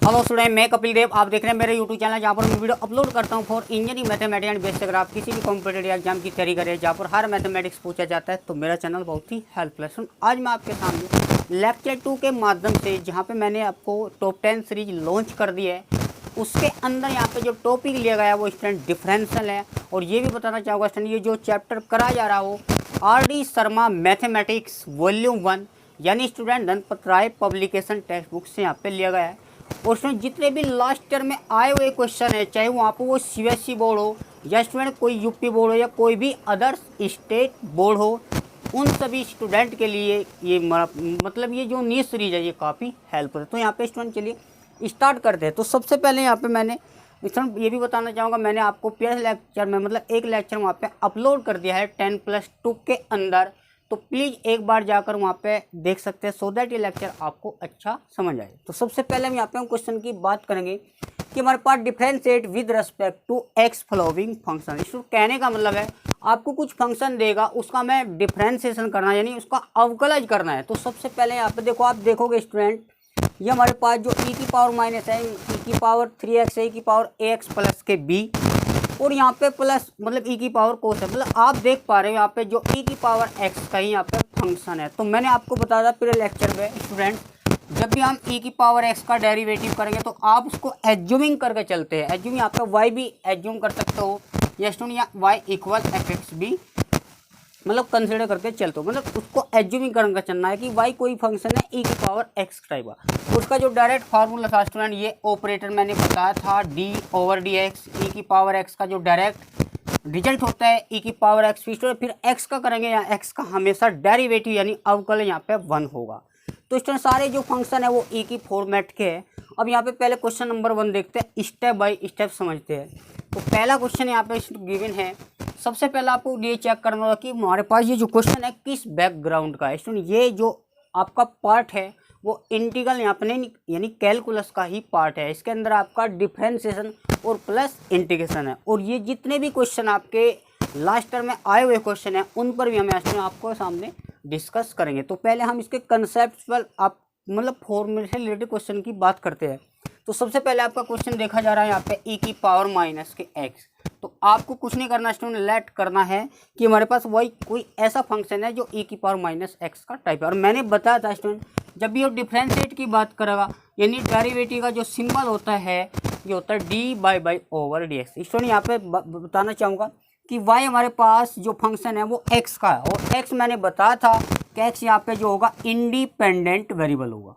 Hello student, मैं कपिल देव। आप देख रहे हैं मेरे यूट्यूब चैनल जहाँ पर मैं वीडियो अपलोड करता हूँ for engineering mathematics and basic. अगर आप किसी भी कॉम्पिटेटिव एग्जाम की तैयारी करें जहाँ पर हर मैथमेटिक्स पूछा जाता है तो मेरा चैनल बहुत ही हेल्पलेस है। आज मैं आपके सामने लेक्चर 2 के माध्यम से जहाँ पे मैंने आपको टॉप 10 सीरीज लॉन्च कर दी है, उसके अंदर यहाँ पे जो टॉपिक लिया गया है वो स्टूडेंट डिफरेंशियल है। और ये भी बताना चाहूँगा स्टूडेंट, ये जो चैप्टर कराया जा रहा हो R.D. शर्मा मैथमेटिक्स वॉल्यूम 1 यानी स्टूडेंट धनपत राय पब्लिकेशन टेक्स्ट बुक से यहाँ पे लिया गया है। और स्टूडेंट जितने भी लास्ट ईयर में आए हुए क्वेश्चन है, चाहे वहाँ पर वो CBSE बोर्ड हो या स्टूडेंट कोई यूपी बोर्ड हो या कोई भी अदर स्टेट बोर्ड हो, उन सभी स्टूडेंट के लिए ये मतलब ये जो न्यू सीरीज है ये काफ़ी हेल्पफुल है। तो यहाँ पे स्टूडेंट चलिए स्टार्ट करते हैं। तो सबसे पहले यहाँ पे मैंने स्टूडेंट ये भी बताना चाहूँगा, मैंने आपको पहले लेक्चर में मतलब एक लेक्चर वहाँ पे अपलोड कर दिया है 10+2 के अंदर, तो प्लीज़ एक बार जाकर वहाँ पे देख सकते हैं सो दैट ये लेक्चर आपको अच्छा समझ आए। तो सबसे पहले हम यहाँ पे क्वेश्चन की बात करेंगे कि हमारे पास differentiate with respect to x following function. इसको कहने का मतलब है आपको कुछ फंक्शन देगा, उसका मैं डिफरेंशिएशन करना है यानी उसका अवकलज करना है। तो सबसे पहले यहाँ पे देखो, आप देखोगे स्टूडेंट ये हमारे पास जो e की पावर माइनस है, e की पावर 3x है, e की पावर ax प्लस के b, और यहाँ पे प्लस मतलब e की पावर कोस है। मतलब आप देख पा रहे हो यहाँ पे जो e की पावर x का ही यहाँ पे फंक्शन है। तो मैंने आपको बताया था पूरे लेक्चर में स्टूडेंट, जब भी हम e की पावर x का डेरिवेटिव करेंगे तो आप उसको एज्यूमिंग करके चलते हैं। एज्यूम यहाँ पे y भी एज्यूम कर सकते हो या स्टूडेंट या y इक्वल fx भी मतलब कंसिडर करके चलते हो, मतलब उसको एज्यूमिंग करके चलना है कि y कोई फंक्शन है e की पावर x टाइप का। उसका जो डायरेक्ट फार्मूला था स्टूडेंट, ये ऑपरेटर मैंने बताया था d/dx, e की पावर x का जो डायरेक्ट रिजल्ट होता है e की पावर x, फिर x का करेंगे या x का हमेशा डेरिवेटिव यानी अवकल यहाँ पे 1 होगा। तो स्टूडेंट सारे जो फंक्शन है वो e की फॉर्मेट के हैं। अब यहाँ पे पहले क्वेश्चन नंबर 1 देखते हैं, स्टेप बाय स्टेप समझते हैं। तो पहला क्वेश्चन यहाँ पे गिवन है। सबसे पहले आपको ये चेक करना होगा कि हमारे पास ये जो क्वेश्चन है किस बैकग्राउंड का है। स्टूडेंट ये जो आपका पार्ट है वो इंटीग्रल यहाँ पे नहीं यानी कैलकुलस का ही पार्ट है। इसके अंदर आपका डिफरेंशिएशन और प्लस इंटीग्रेशन है। और ये जितने भी क्वेश्चन आपके लास्ट ईयर में आए हुए क्वेश्चन हैं उन पर भी हम आपको सामने डिस्कस करेंगे। तो पहले हम इसके कंसेप्चुअल आप मतलब फॉर्मूले से रिलेटेड क्वेश्चन की बात करते हैं। तो सबसे पहले आपका क्वेश्चन देखा जा रहा है यहाँ पे e की पावर माइनस के x। तो आपको कुछ नहीं करना स्टूडेंट, लेट करना है कि हमारे पास वही कोई ऐसा फंक्शन है जो e की पावर माइनस x का टाइप है। और मैंने बताया था स्टूडेंट, जब भी वो डिफरेंशिएट की बात करेगा यानी डेरिवेटिव का जो सिंबल होता है ये होता है dy/dx। स्टूडेंट यहाँ पे बताना चाहूँगा कि y हमारे पास जो फंक्शन है वो x का है, और x मैंने बताया था कि x यहाँ पे जो होगा इंडिपेंडेंट वेरिएबल होगा।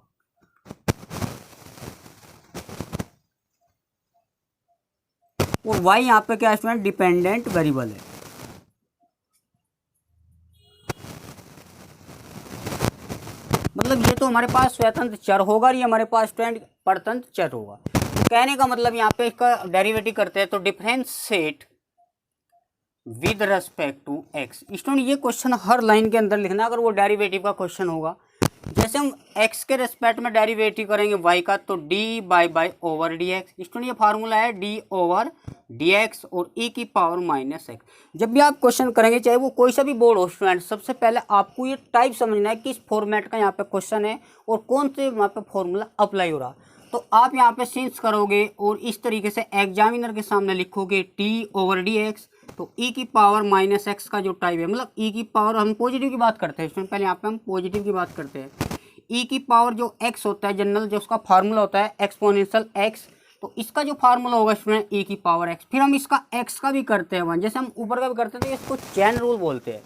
और y यहाँ पे क्या स्टूडेंट डिपेंडेंट वेरिएबल है। मतलब ये तो हमारे पास स्वतंत्र चर होगा और ये हमारे पास स्टूडेंट परतंत्र चर होगा। तो कहने का मतलब यहाँ पे इसका डेरिवेटिव करते हैं तो differentiate with respect to x। Student ये क्वेश्चन हर लाइन के अंदर लिखना अगर वो डेरिवेटिव का क्वेश्चन होगा। जैसे हम x के रेस्पेक्ट में डेरिवेटिव करेंगे y का तो dy/dx। स्टूडेंट ये फार्मूला है d/dx और e की पावर माइनस x। जब भी आप क्वेश्चन करेंगे चाहे वो कोई सा भी बोर्ड हो स्टूडेंट, सबसे पहले आपको ये टाइप समझना है किस फॉर्मेट का यहाँ पे क्वेश्चन है और कौन से वहाँ पे फॉर्मूला अप्लाई हो रहा। तो आप यहाँ पे सिंस करोगे और इस तरीके से एग्जामिनर के सामने लिखोगे t/dx। तो e की पावर माइनस x का जो टाइप है मतलब e की पावर, हम पॉजिटिव की बात करते हैं स्टूडेंट, पहले यहाँ पे हम पॉजिटिव की बात करते हैं। e की पावर जो x होता है जनरल जो उसका फार्मूला होता है एक्सपोनेंशियल x, तो इसका जो फार्मूला होगा स्टूडेंट e की पावर x। फिर हम इसका x का भी करते हैं वन, जैसे हम ऊपर का भी करते हैं तो इसको चेन रूल बोलते हैं।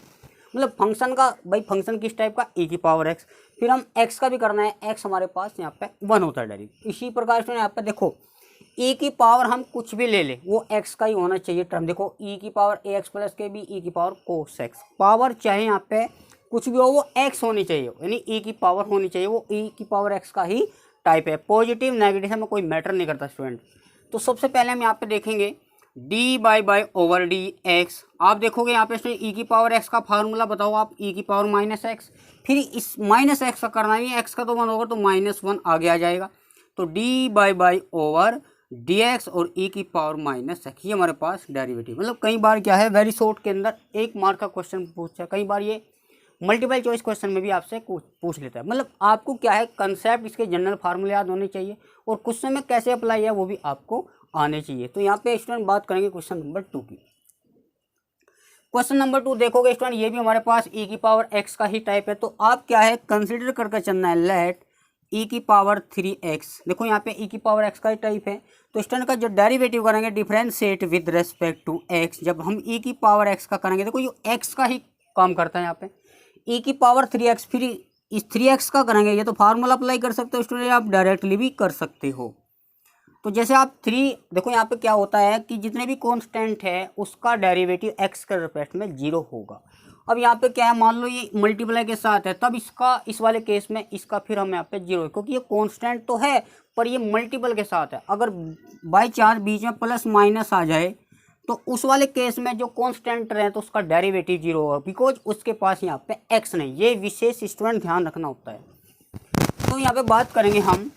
मतलब फंक्शन का भाई फंक्शन किस टाइप का e की पावर x, फिर हम x का भी करना है, x हमारे पास यहाँ पे 1 होता है डायरेक्ट। इसी प्रकार से यहाँ पे देखो e की पावर हम कुछ भी ले लें वो x का ही होना चाहिए टर्म। देखो e की पावर ax प्लस के बी, e की पावर कोस x, पावर चाहे यहाँ पे कुछ भी हो वो x होनी चाहिए यानी e की पावर होनी चाहिए, वो e की पावर x का ही टाइप है। पॉजिटिव नेगेटिव में कोई मैटर नहीं करता स्टूडेंट। तो सबसे पहले हम यहाँ पे देखेंगे dy/dx। आप देखोगे यहाँ पे e की पावर x का फार्मूला बताओ आप, e की पावर माइनस x, फिर इस माइनस x का करना नहीं है, x का तो 1 होगा तो -1 आगे आ जाएगा। तो dy/dx और e की पावर माइनस x ये हमारे पास डेरिवेटिव। मतलब कई बार क्या है वेरी शॉर्ट के अंदर 1 मार्क का क्वेश्चन पूछा है, कई बार ये मल्टीपल चॉइस क्वेश्चन में भी आपसे पूछ लेता है। मतलब आपको क्या है, कंसेप्ट इसके जनरल फार्मूले याद होने चाहिए और क्वेश्चन में कैसे अप्लाई है वो भी आपको आने चाहिए। तो यहाँ पे स्टूडेंट बात करेंगे क्वेश्चन नंबर 2 की। क्वेश्चन नंबर 2 देखोगे स्टूडेंट, ये भी हमारे पास e की पावर x का ही टाइप है। तो आप क्या है, कंसिडर करके चलना है, लेट e की पावर 3x। देखो यहाँ पे e की पावर x का ही टाइप है। तो स्टूडेंट का जो डेरिवेटिव करेंगे differentiate with respect to x, जब हम e की पावर x का करेंगे, देखो ये x का ही काम करता है यहाँ पे, e की पावर 3x, फिर इस 3x का करेंगे, ये तो फार्मूला अप्लाई कर सकते हो स्टूडेंट, आप डायरेक्टली भी कर सकते हो। तो जैसे आप 3, देखो यहाँ पे क्या होता है कि जितने भी कांस्टेंट है उसका डेरिवेटिव x के रिस्पेक्ट में 0 होगा। अब यहाँ पे क्या है, मान लो ये मल्टीप्लाई के साथ है, तब इसका, इस वाले केस में इसका फिर हम यहाँ पे 0 है, क्योंकि ये कांस्टेंट तो है पर ये मल्टीपल के साथ है। अगर बाई चांस बीच में प्लस माइनस आ जाए तो उस वाले केस में जो कांस्टेंट रहे तो उसका डेरिवेटिव 0 होगा, बिकॉज उसके पास यहाँ पे x नहीं। ये विशेष स्टूडेंट ध्यान रखना होता है। तो यहाँ पे बात करेंगे हम,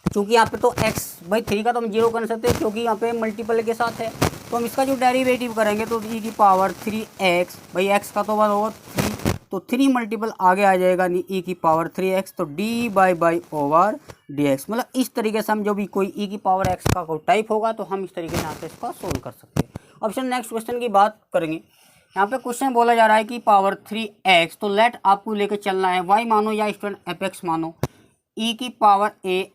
क्योंकि यहाँ पे तो x भाई 3 का तो हम 0 कर सकते हैं क्योंकि यहाँ पे मल्टीपल के साथ है। तो हम इसका जो डेरिवेटिव करेंगे तो e की पावर 3x, भाई x का तो 1 होगा 3, तो 3 मल्टीपल आगे आ जाएगा e की पावर 3x, तो dy ओवर dx। मतलब इस तरीके से हम जो भी कोई e की पावर x का कोई टाइप होगा तो हम इस तरीके से यहाँ पे इसका सोल्व कर सकते हैं। ऑप्शन नेक्स्ट क्वेश्चन की बात करेंगे। यहाँ पे क्वेश्चन बोला जा रहा है कि पावर 3x, तो लेट आपको लेकर चलना है y मानो या स्टूडेंट fx मानो e की पावर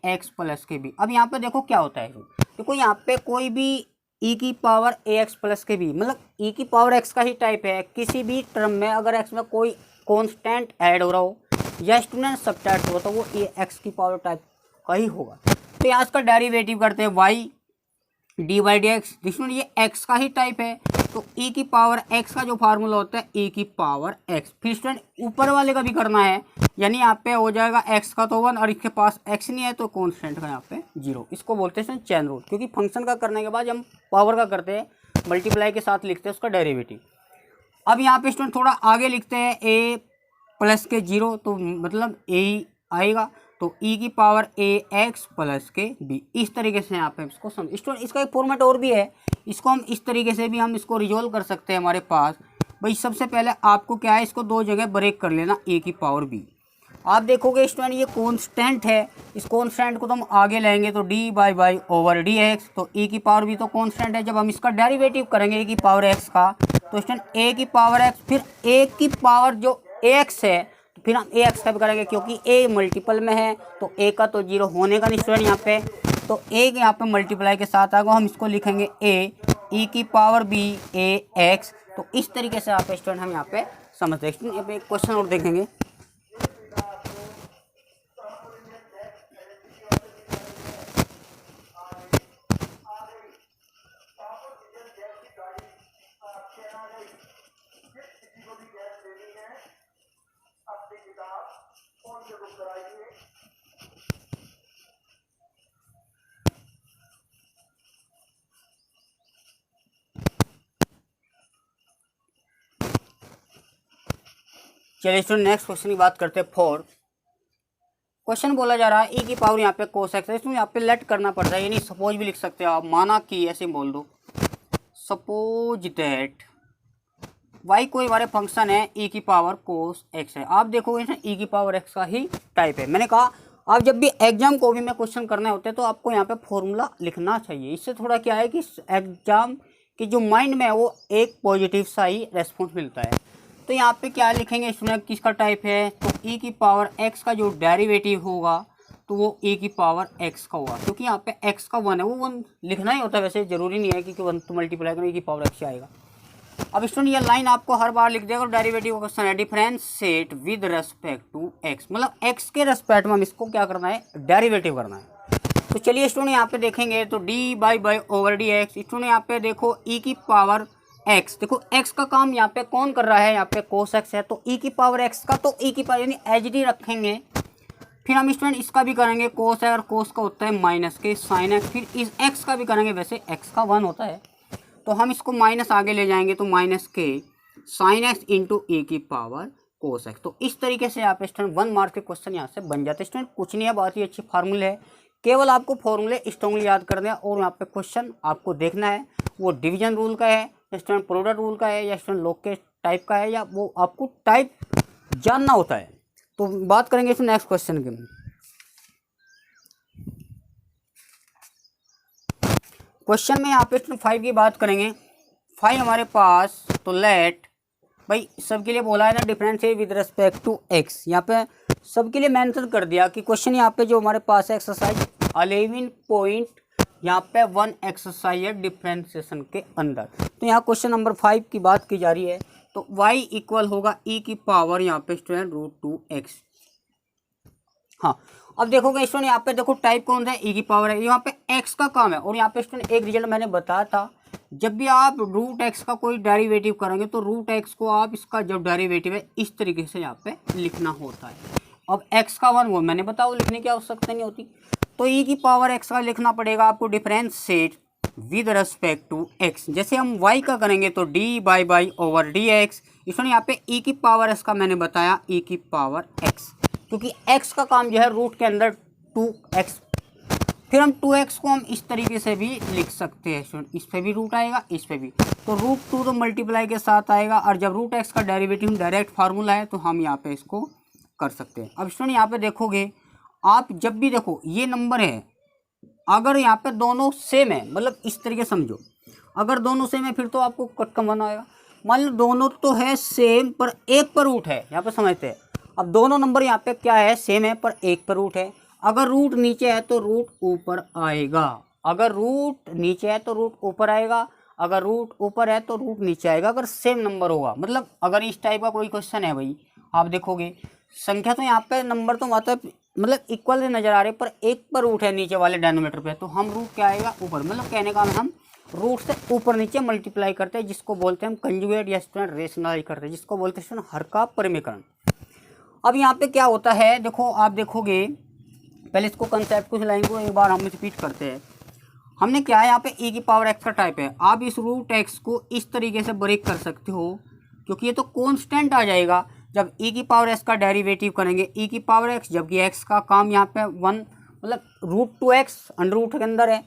ax प्लस के बी। अब यहाँ पे देखो क्या होता है, देखो यहाँ पे कोई भी e की पावर ax प्लस के बी, मतलब e की पावर x का ही टाइप है। किसी भी टर्म में अगर x में कोई कांस्टेंट ऐड हो रहा हो या स्टूडेंट सब्ट्रैक्ट हो तो वो x की पावर टाइप का ही होगा। तो यहाँ इसका डेरिवेटिव करते हैं y D by d x, जिसमें ये x का ही टाइप है। तो e की पावर x का जो फार्मूला होता है e की पावर x, फिर स्टूडेंट ऊपर वाले का भी करना है, यानी यहाँ पे हो जाएगा x का तो 1 और इसके पास x नहीं है तो कांस्टेंट का यहाँ पे 0। इसको बोलते हैं चेन रूल, क्योंकि फंक्शन का करने के बाद हम पावर का करते हैं, मल्टीप्लाई के साथ लिखते हैं उसका डेरिवेटिव। अब यहाँ पे स्टूडेंट थोड़ा आगे लिखते हैं a प्लस के 0, तो मतलब a ही आएगा, तो e की पावर ax प्लस के b। इस तरीके से यहाँ पे इसको समझ। स्टूडेंट इसका एक फॉर्मेट और भी है, इसको हम इस तरीके से भी हम इसको रिजोल्व कर सकते हैं हमारे पास। भाई सबसे पहले आपको क्या है, इसको 2 जगह ब्रेक कर लेना, a की पावर b। आप देखोगे स्टूडेंट ये कांस्टेंट है, इस कांस्टेंट को तो हम आगे लेंगे तो dy बाई ओवर dx, तो e की पावर b तो कांस्टेंट है। जब हम इसका डेरिवेटिव करेंगे e की पावर x का, तो स्टूडेंट a की पावर x, फिर a की पावर जो ax है, तो फिर हम ax का भी करेंगे क्योंकि a मल्टीपल में है तो a का तो 0 होने का नहीं स्टूडेंट यहाँ पे, तो a यहाँ पे मल्टीप्लाई के साथ आएगा, हम इसको लिखेंगे a e की पावर b ax। तो इस तरीके से आप स्टूडेंट हम यहाँ पे समझते हैं। स्टूडेंट यहाँ पे एक क्वेश्चन और देखेंगे। चलिए स्टूडेंट नेक्स्ट क्वेश्चन की बात करते हैं। 4 क्वेश्चन बोला जा रहा है e की पावर यहाँ पे cos x है, इसमें यहाँ पे लेट करना पड़ता है, यानी सपोज भी लिख सकते हो आप, माना कि ऐसे बोल दो, सपोज दैट y कोई हमारे फंक्शन है e की पावर cos x है। आप देखोगे ना e की पावर x का ही टाइप है। मैंने कहा आप जब भी एग्जाम को भी में क्वेश्चन करने होते हैं तो आपको यहाँ पे फॉर्मूला लिखना चाहिए। इससे थोड़ा क्या है कि एग्जाम की जो माइंड में है वो एक पॉजिटिव सा ही रेस्पॉन्स मिलता है। तो यहाँ पे क्या लिखेंगे स्टूडेंट, किसका टाइप है, तो e की पावर x का जो डेरिवेटिव होगा तो वो e की पावर x का होगा, क्योंकि यहाँ पे x का 1 है, वो 1 लिखना ही होता है। वैसे ज़रूरी नहीं है कि 1 तो मल्टीप्लाई करें e की पावर x आएगा। अब स्टूडेंट ये लाइन आपको हर बार लिख देगा, डेरिवेटिव का क्वेश्चन है, differentiate with respect to x, मतलब x के रेस्पेक्ट में हम इसको क्या करना है, डेरिवेटिव करना है। तो चलिए स्टूडेंट यहाँ पे देखेंगे तो dy by over dx। Student यहाँ पे देखो e की पावर x, देखो x का काम यहाँ पे कौन कर रहा है, यहाँ पे cos x है, तो e की पावर x का तो e की पावर यानी एच डी रखेंगे। फिर हम स्टूडेंट इसका भी करेंगे, cos है और cos का होता है माइनस के साइन x, फिर इस x का भी करेंगे, वैसे x का 1 होता है तो हम इसको माइनस आगे ले जाएंगे तो माइनस के साइन x इंटू e की पावर cos x। तो इस तरीके से आप स्टूडेंट 1 मार्क के क्वेश्चन यहाँ से बन जाते हैं। स्टूडेंट कुछ नहीं है, बहुत ही अच्छी फार्मूले है, केवल आपको फॉर्मूले स्ट्रॉन्गली याद करने हैं और यहाँ पे क्वेश्चन आपको देखना है वो डिवीजन रूल का है, स्टूडेंट प्रोडक्ट रूल का है, या स्टूडेंट लॉग के टाइप का है, या वो आपको टाइप जानना होता है। तो बात करेंगे इस नेक्स्ट क्वेश्चन की। क्वेश्चन में यहाँ पे 5 की बात करेंगे। 5 हमारे पास, तो लेट भाई सबके लिए बोला है ना differentiate with respect to x, यहाँ पे सबके लिए मेंशन कर दिया कि क्वेश्चन यहाँ पे जो हमारे पास है एक्सरसाइज 11 पॉइंट यहाँ पे 1 एक्सरसाइज है डिफरेंशिएशन के अंदर। तो यहाँ क्वेश्चन नंबर 5 की बात की जा रही है। तो y इक्वल होगा e की पावर यहाँ पे स्टूडेंट √2x। हाँ, अब देखोगे स्टूडेंट यहाँ पे देखो टाइप कौन सा है, e की पावर है, यहाँ पे x का काम है। और यहाँ पे स्टूडेंट एक रिजल्ट मैंने बताया था, जब भी आप √x का कोई डेरिवेटिव करेंगे तो √x को आप इसका जो डेरिवेटिव है इस तरीके से यहाँ पे लिखना होता है। अब x का 1 वो मैंने बताया, वो लिखने की आवश्यकता नहीं होती। तो e की पावर x का लिखना पड़ेगा आपको differentiate with respect to x। जैसे हम y का करेंगे तो dy/dx, इसमें यहाँ पे e की पावर x का मैंने बताया e की पावर x, क्योंकि x का काम जो है रूट के अंदर 2x। फिर हम 2x को हम इस तरीके से भी लिख सकते हैं स्टूडेंट, इस पे भी रूट आएगा, इस पे भी, तो √2 तो मल्टीप्लाई के साथ आएगा। और जब √x का डेरिवेटिव डायरेक्ट फार्मूला है तो हम यहाँ पे इसको कर सकते हैं। अब स्टूडेंट यहाँ पे देखोगे आप, जब भी देखो ये नंबर है, अगर यहाँ पे दोनों सेम है, मतलब इस तरीके समझो, अगर दोनों सेम है फिर तो आपको कट कम बना आएगा। मान लो दोनों तो है सेम पर एक पर रूट है, यहाँ पे समझते हैं। अब दोनों नंबर यहाँ पे क्या है, सेम है पर एक पर रूट है। अगर रूट नीचे है तो रूट ऊपर आएगा, अगर रूट नीचे है तो रूट ऊपर आएगा, अगर रूट ऊपर है तो रूट नीचे आएगा, अगर सेम नंबर होगा। मतलब अगर इस टाइप का कोई क्वेश्चन है भाई, आप देखोगे संख्या तो यहाँ पे नंबर तो मतलब इक्वल नजर आ रहे, पर एक पर रूट है नीचे वाले डिनोमिनेटर पे, तो हम रूट क्या आएगा ऊपर, मतलब कहने का हम रूट से ऊपर नीचे मल्टीप्लाई करते हैं, जिसको बोलते हैं हम कंजुगेट या स्टूडेंट रेशनलाइज करते हैं, जिसको बोलते हैं स्टूडेंट हर का परिमेयकरण। अब यहाँ पे क्या होता है, देखो आप देखोगे, पहले इसको कंसेप्ट कुछ लाइन को एक बार हम रिपीट करते हैं। हमने क्या है यहाँ पे e की पावर x का टाइप है, आप इस √x को इस तरीके से ब्रेक कर सकते हो, क्योंकि ये तो कांस्टेंट आ जाएगा जब e की पावर x का डेरिवेटिव करेंगे, e की पावर x, जबकि x का काम यहाँ पे 1 मतलब √2x अंडर रूट के अंदर है।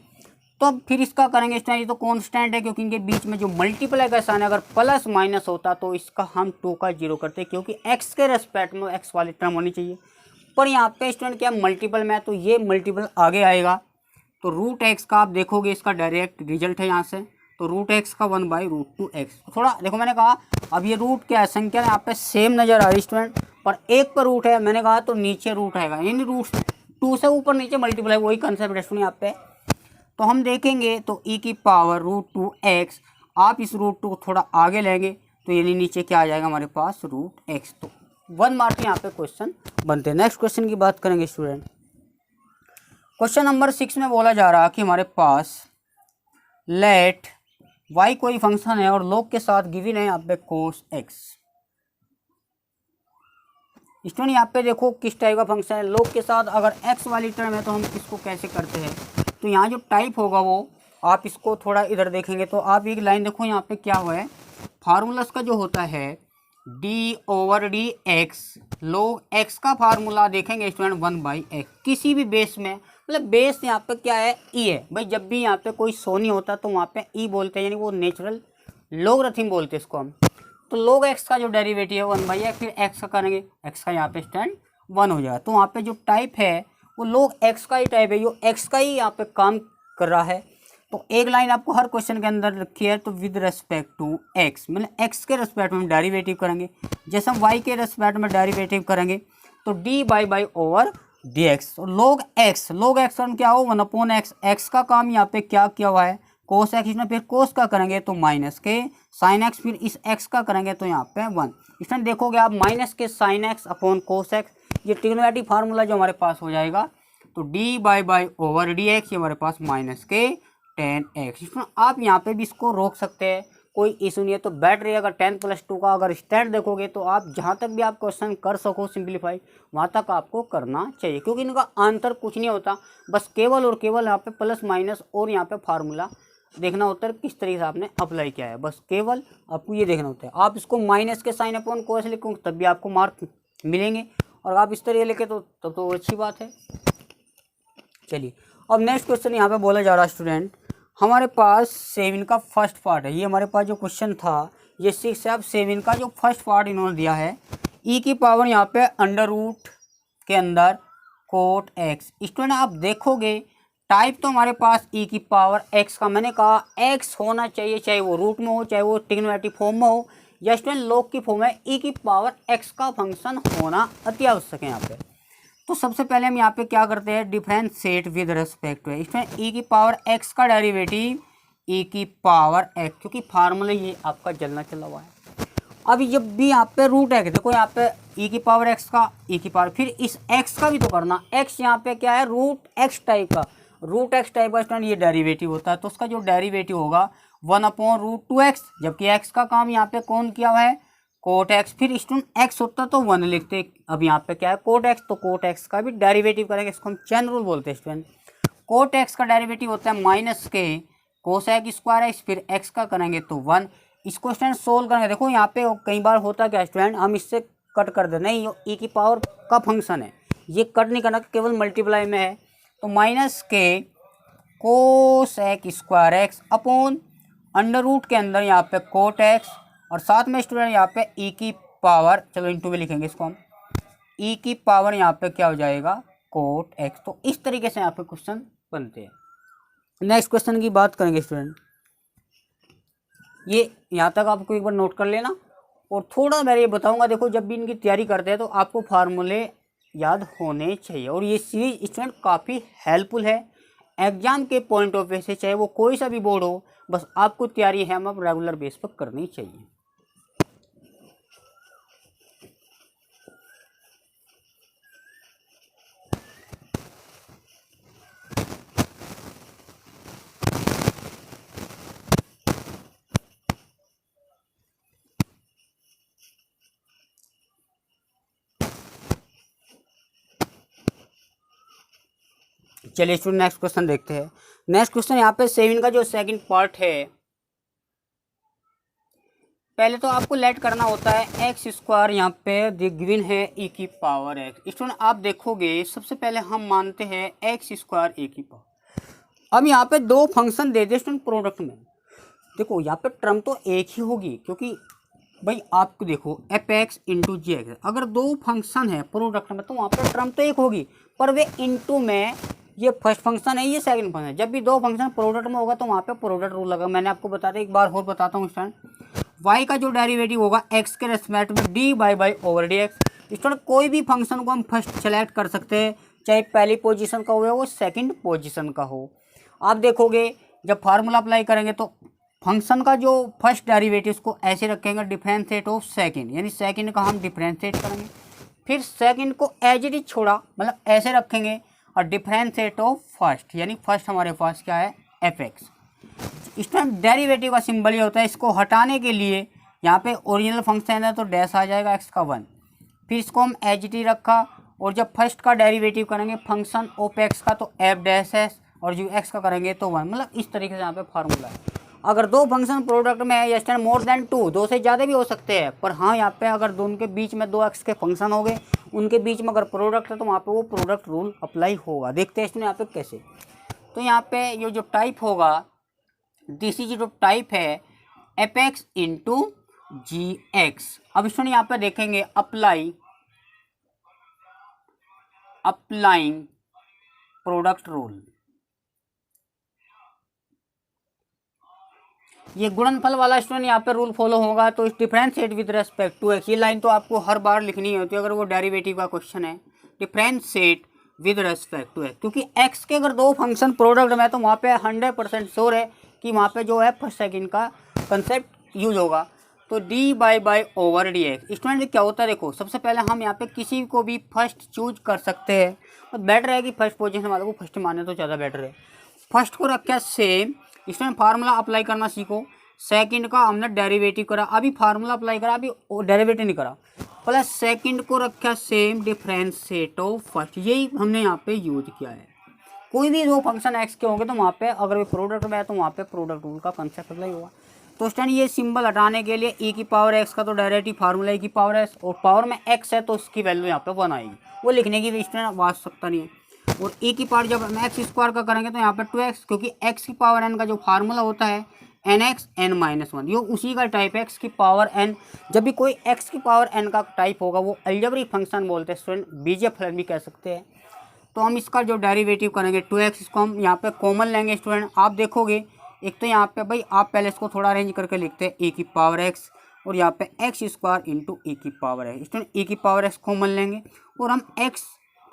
तो अब फिर इसका करेंगे इस टाइम, ये तो कांस्टेंट है क्योंकि इनके बीच में जो मल्टीप्लाई का साइन है, अगर प्लस माइनस होता तो इसका हम 2 का 0 करते, क्योंकि x के रेस्पेक्ट में x वाली टर्म होनी चाहिए। पर यहाँ पे स्टूडेंट क्या मल्टीपल में है, तो ये मल्टीपल आगे आएगा। तो √x का आप देखोगे इसका डायरेक्ट रिजल्ट है यहाँ से, तो √x का 1/√2x। थोड़ा देखो, मैंने कहा अब ये रूट क्या है, संख्या यहाँ पे सेम नजर आ रही स्टूडेंट, पर एक पर रूट है, मैंने कहा तो नीचे रूट आएगा, यानी √2 से ऊपर नीचे मल्टीप्लाई, वही कंसेप्ट है स्टूडेंट यहाँ पे। तो हम देखेंगे तो e की पावर √2x, आप इस √2 को थोड़ा आगे लेंगे तो यानी नीचे क्या आ जाएगा हमारे पास √x। तो 1 मार्क यहाँ पे क्वेश्चन बनते हैं। नेक्स्ट क्वेश्चन की बात करेंगे स्टूडेंट। क्वेश्चन नंबर 6 में बोला जा रहा कि हमारे पास लेट y कोई फंक्शन है और log के साथ गिवन है यहाँ पे cos x। स्टूडेंट यहाँ पे देखो किस टाइप का फंक्शन है, log के साथ अगर x वाली टर्म है तो हम इसको कैसे करते हैं। तो यहाँ जो टाइप होगा वो आप इसको थोड़ा इधर देखेंगे तो आप एक लाइन देखो यहाँ पे क्या हुआ है, फार्मूलास का जो होता है d/dx, log x का फार्मूला देखेंगे स्टूडेंट 1/x। किसी भी बेस में, मतलब बेस यहाँ पे क्या है e है भाई, जब भी यहाँ पे कोई शो नहीं होता तो वहाँ पे e बोलते हैं, यानी वो नेचुरल लोगरिथम बोलते हैं इसको हम। तो log x का जो डेरिवेटिव है 1/x, फिर x का करेंगे, x का यहाँ पे स्टैंड 1 हो जाएगा। तो वहाँ पे जो टाइप है वो log x का ही टाइप है, जो x का ही यहाँ पे काम कर रहा है। तो एक लाइन आपको हर क्वेश्चन के अंदर रखी है, तो विद रेस्पेक्ट टू x, मतलब x के रेस्पेक्ट में डेरिवेटिव करेंगे, जैसे हम y के रेस्पेक्ट में डेरिवेटिव करेंगे तो d/dx। log x हम क्या हो 1/x, x का काम यहाँ पे क्या किया हुआ है cos x, इसमें फिर cos का करेंगे तो माइनस के sin x, फिर इस x का करेंगे तो यहाँ पे 1। इसमें देखोगे आप माइनस के sin x upon cos x, ये ट्रिग्नोमेट्रिक फार्मूला जो हमारे पास हो जाएगा, तो d/dx ये हमारे पास माइनस के tan x। इसमें आप यहाँ पे भी इसको रोक सकते हैं, कोई इशू नहीं है। तो बैठ रही अगर 10+2 का अगर स्टैंड देखोगे तो आप जहाँ तक भी आप क्वेश्चन कर सको सिंप्लीफाई, वहाँ तक आपको करना चाहिए, क्योंकि इनका आंसर कुछ नहीं होता, बस केवल और केवल यहाँ पे प्लस माइनस और यहाँ पे फार्मूला देखना होता है किस तरीके से आपने अप्लाई किया है, बस केवल आपको ये देखना होता है। आप इसको माइनस के साइन अपॉन कोस लिखोगे तब भी आपको मार्क मिलेंगे, और आप इस तरीके लिखे तो तब तो अच्छी बात है। चलिए अब नेक्स्ट क्वेश्चन यहाँ पे बोला जा रहा है स्टूडेंट, हमारे पास 7 का फर्स्ट पार्ट है, ये हमारे पास जो क्वेश्चन था ये 6 है। अब 7 का जो फर्स्ट पार्ट इन्होंने दिया है, ई की पावर यहाँ पे अंडर रूट के अंदर कोट एक्स। स्टूडेंट आप देखोगे टाइप तो हमारे पास ई की पावर एक्स का, मैंने कहा एक्स होना चाहिए, चाहे वो रूट में हो, चाहे वो ट्रिग्नोमेट्रिक फॉर्म में हो या स्टूडेंट लॉग की फॉर्म में, ई की पावर एक्स का फंक्शन होना अति आवश्यक है यहाँ पे। तो सबसे पहले हम यहाँ पे क्या करते हैं, डिफरेंशिएट विद रिस्पेक्ट टू इसमें ई की पावर एक्स का डेरिवेटिव ई की पावर एक्स, क्योंकि फार्मूला ये आपका जलना चला हुआ है। अभी जब भी यहाँ पे रूट एक्स, देखो यहाँ पे ई की पावर एक्स का ई की पावर, फिर इस एक्स का भी तो करना, एक्स यहाँ पे क्या है रूट एक्स टाइप का, रूट एक्स टाइप का स्टूडेंट ये डेरिवेटिव होता है, तो उसका जो डेरिवेटिव होगा 1/√2x, जबकि एक्स का काम यहाँ पे कौन किया हुआ है कोट एक्स, फिर स्टूडेंट एक्स होता तो 1 लिखते, अब यहाँ पे क्या है कोट एक्स, तो कोट एक्स का भी डेरिवेटिव करेंगे, इसको हम चेन रूल बोलते हैं स्टूडेंट। कोट एक्स का डेरिवेटिव होता है माइनस के कोस एक्स स्क्वायर एक्स, फिर एक्स का करेंगे तो 1। इसको स्टूडेंट सोल्व करेंगे, देखो यहाँ पे कई बार होता क्या स्टूडेंट, हम इससे कट कर दे, नहीं ई की पावर का फंक्शन है, ये कट नहीं करना, केवल मल्टीप्लाई में है, तो माइनस के cos x square x upon under root के अंदर यहाँ पे कोट एक्स, और साथ में स्टूडेंट यहाँ पे ई की पावर, चलो इंटू में लिखेंगे इसको हम, ई की पावर यहाँ पे क्या हो जाएगा कोट एक्स। तो इस तरीके से यहाँ पे क्वेश्चन बनते हैं। नेक्स्ट क्वेश्चन की बात करेंगे स्टूडेंट, ये यहाँ तक आपको एक बार नोट कर लेना, और थोड़ा मैं ये बताऊंगा, देखो जब भी इनकी तैयारी करते हैं तो आपको फार्मूले याद होने चाहिए, और ये सीरीज स्टूडेंट काफ़ी हेल्पफुल है एग्जाम के पॉइंट ऑफ व्यू से, चाहे वो कोई सा भी बोर्ड हो, बस आपको तैयारी है हम रेगुलर बेस पर करनी चाहिए। चलिए स्टूडेंट नेक्स्ट क्वेश्चन देखते हैं। नेक्स्ट क्वेश्चन यहाँ पे 7 का जो सेकंड पार्ट है, पहले तो आपको लेट करना होता है एक्स स्क्वायर, यहाँ पे गिवन है ई की पावर एक्स। स्टूडेंट आप देखोगे सबसे पहले हम मानते हैं एक्स स्क्वायर ए की पावर। अब यहाँ पे दो फंक्शन दे दे स्टूडेंट प्रोडक्ट में, देखो यहाँ पे टर्म तो एक ही होगी, क्योंकि भाई आपको देखो एफ एक्स इंटू जी एक्स, अगर दो फंक्शन है प्रोडक्ट में तो वहाँ पे टर्म तो एक होगी, पर वे इंटू में, ये फर्स्ट फंक्शन है ये सेकंड फंक्शन है, जब भी दो फंक्शन प्रोडक्ट में होगा तो वहाँ पे प्रोडक्ट रूल लगा। मैंने आपको बताया एक बार और बताता हूँ स्टूडेंट, वाई का जो डेरिवेटिव होगा एक्स के रेस्पेक्ट में D by over d x. Student कोई भी फंक्शन को हम फर्स्ट सेलेक्ट कर सकते हैं, चाहे पहली पोजीशन का हो वो सेकंड पोजीशन का हो। आप देखोगे जब फार्मूला अप्लाई करेंगे तो फंक्शन का जो फर्स्ट डेरिवेटिव को ऐसे रखेंगे डिफरेंशिएट ऑफ सेकंड, यानी सेकंड का हम डिफरेंशिएट करेंगे, फिर सेकंड को एज इट इज छोड़ा मतलब ऐसे रखेंगे, और डिफरेंशिएट ऑफ फर्स्ट, यानी फर्स्ट हमारे पास क्या है एफ एक्स। इस टाइम डेरिवेटिव का सिंबल ये होता है, इसको हटाने के लिए यहाँ पे ओरिजिनल फंक्शन है तो डैश आ जाएगा एक्स का 1, फिर इसको हम एच टी रखा, और जब फर्स्ट का डेरिवेटिव करेंगे फंक्शन ऑफ एक्स का तो एफ डैश एस, और जो एक्स का करेंगे तो 1, मतलब इस तरीके से यहाँ पे फार्मूला है। अगर दो फंक्शन प्रोडक्ट में है या स्टैंड मोर देन 2, दो से ज़्यादा भी हो सकते हैं, पर हाँ यहाँ पे अगर दोनों के बीच में दो एक्स के फंक्शन हो गए, उनके बीच में अगर प्रोडक्ट है तो वहाँ पे वो प्रोडक्ट रूल अप्लाई होगा। देखते हैं इसमें यहाँ पे कैसे। तो यहाँ पे ये जो टाइप होगा, दिस इज जो टाइप है एफ एक्स इंटू जी एक्स। अब इसमें यहाँ पे देखेंगे अप्लाइंग प्रोडक्ट रूल, ये गुणनफल वाला स्टूडेंट यहाँ पे रूल फॉलो होगा, तो इस differentiate with respect to x, ये लाइन तो आपको हर बार लिखनी होती है अगर वो डेरिवेटिव का क्वेश्चन है, differentiate with respect to x, क्योंकि एक्स के अगर दो फंक्शन प्रोडक्ट में तो वहाँ पे 100% श्योर है कि वहाँ पे जो है फर्स्ट सेकंड का कंसेप्ट यूज होगा। तो d by over d x. Student क्या होता है, देखो सबसे पहले हम यहाँ पे किसी को भी फर्स्ट चूज कर सकते हैं, तो बेटर है कि फर्स्ट पोजीशन वाले को फर्स्ट माने तो ज़्यादा बेटर है। फर्स्ट को रखा सेम, इसमें फार्मूला अप्लाई करना सीखो, सेकंड का हमने डेरिवेटिव करा, अभी फार्मूला अप्लाई करा, अभी डेरिवेटिव नहीं करा, प्लस सेकंड को रखा सेम डिफरेंशिएट ऑफ फर्स्ट, यही हमने यहाँ पे यूज किया है। कोई भी दो फंक्शन एक्स के होंगे तो वहाँ पे अगर वे प्रोडक्ट में है तो वहाँ पे प्रोडक्ट रूल का कंसेप्ट अप्लाई होगा। तो स्टैंड ये सिंबल हटाने के लिए ई की पावर एक्स का तो डायरेक्ट ही फार्मूला ई की पावर एक्स, और पावर में एक्स है तो उसकी वैल्यू यहाँ पे 1 आएगी, वो लिखने की स्टैंड आवश्यकता नहीं है। और ए की पावर जब हम एक्स स्क्वायर का करेंगे तो यहाँ पे 2x, क्योंकि एक्स की पावर एन का जो फार्मूला होता है n x n minus one, ये उसी का टाइप है एक्स की पावर एन। जब भी कोई एक्स की पावर एन का टाइप होगा वो अलजेब्रिक फंक्शन बोलते हैं स्टूडेंट, बीजीय फलन भी कह सकते हैं। तो हम इसका जो डेरिवेटिव करेंगे 2x, इसको हम यहाँ पे कॉमन लेंगे स्टूडेंट। आप देखोगे एक तो यहाँ पे भाई आप पहले इसको थोड़ा अरेंज करके लिखते हैं ए की पावर एक्स, और यहाँ पे एक्स स्क्वायर इंटू ए की पावर एक्स। स्टूडेंट ए की पावर एक्स कॉमन लेंगे और हम एक्स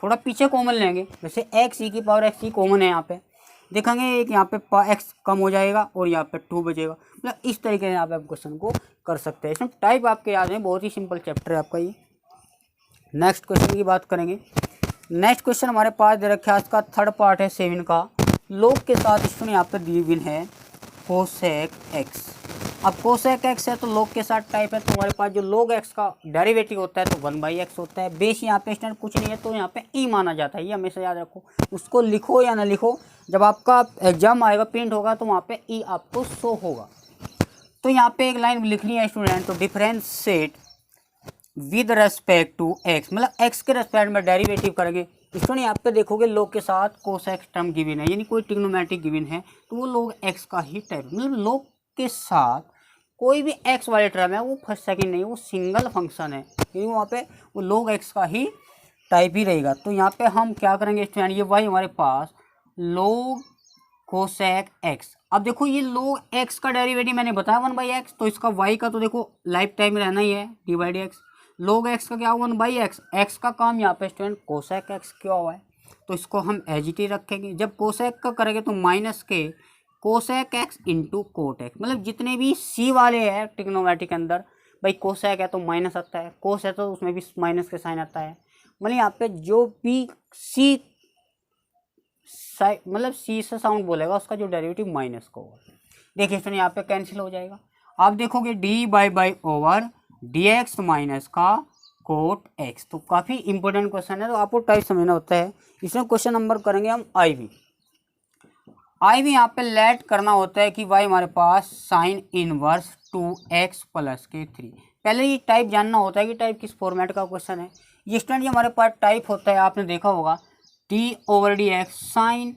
थोड़ा पीछे कॉमन लेंगे, जैसे एक्स ई की पावर एक्स ही कॉमन है यहाँ पे, देखेंगे एक यहाँ पे एक्स कम हो जाएगा और यहाँ पे 2 बचेगा। मतलब इस तरीके से यहाँ पे आप क्वेश्चन को कर सकते हैं। इसमें टाइप आपके याद है, बहुत ही सिंपल चैप्टर है आपका ये। नेक्स्ट क्वेश्चन की बात करेंगे। नेक्स्ट क्वेश्चन हमारे पास दे रखा है, इसका थर्ड पार्ट है 7 का। लोग के साथ स्टूडेंट यहाँ पे दी हुई है कोसेक एक्स। अब कोसेक एक्स है तो लोग के साथ टाइप है, तो हमारे पास जो लोग एक्स का डेरिवेटिव होता है तो 1/x होता है। बेस यहाँ पे स्टूडेंट कुछ नहीं है तो यहाँ पे ई माना जाता है, ये हमेशा याद रखो। उसको लिखो या ना लिखो, जब आपका एग्जाम आएगा प्रिंट होगा तो वहाँ पे ई आपको शो होगा। तो यहाँ पे एक लाइन लिखनी है स्टूडेंट, तो differentiate with respect to x, मतलब एक्स के रेस्पेक्ट में डेरिवेटिव करेंगे। स्टूडेंट यहाँ पे देखोगे लोग के साथ कोसेक टर्म गिवन है, यानी कोई ट्रिग्नोमेट्रिक गिवन है तो वो लोग एक्स का ही टाइप, मतलब लोग के साथ कोई भी एक्स वाले टर्म है वो फर्स्ट सेकंड नहीं, वो सिंगल फंक्शन है, क्योंकि वहाँ पे वो लोग एक्स का ही टाइप ही रहेगा। तो यहाँ पे हम क्या करेंगे स्टूडेंट, ये वाई हमारे पास लोग कोसेक एक्स। अब देखो ये लोग एक्स का डेरिवेटिव मैंने बताया 1/x, तो इसका वाई का तो देखो लाइफ टाइम रहना ही है d/x। लोग एक्स का क्या हुआ 1/x, एक्स का काम यहाँ पे स्टूडेंट कोसेक एक्स क्या हुआ है, तो इसको हम एज इट ही रखेंगे। जब कोसेक का करेंगे तो माइनस के cosec x into cot x, मतलब जितने भी सी वाले हैं ट्रिग्नोमेट्री के अंदर, भाई कोसेक है तो माइनस आता है, कोस है तो उसमें भी माइनस के साइन आता है, मतलब यहाँ पे जो भी सी मतलब सी से साउंड बोलेगा उसका जो डेरिवेटिव माइनस का होगा। देखिए स्टूडेंट यहाँ पे कैंसिल हो जाएगा। आप देखोगे dy ओवर dx माइनस का कोट एक्स। तो काफ़ी इंपॉर्टेंट क्वेश्चन है, तो आपको टाइप समझना होता है। इसमें क्वेश्चन नंबर करेंगे हम आई भी यहाँ पे लेट करना होता है कि वाई हमारे पास साइन इनवर्स 2x प्लस के 3। पहले ये टाइप जानना होता है कि टाइप किस फॉर्मेट का क्वेश्चन है। ये स्टूडेंट हमारे पास टाइप होता है, आपने देखा होगा d/dx साइन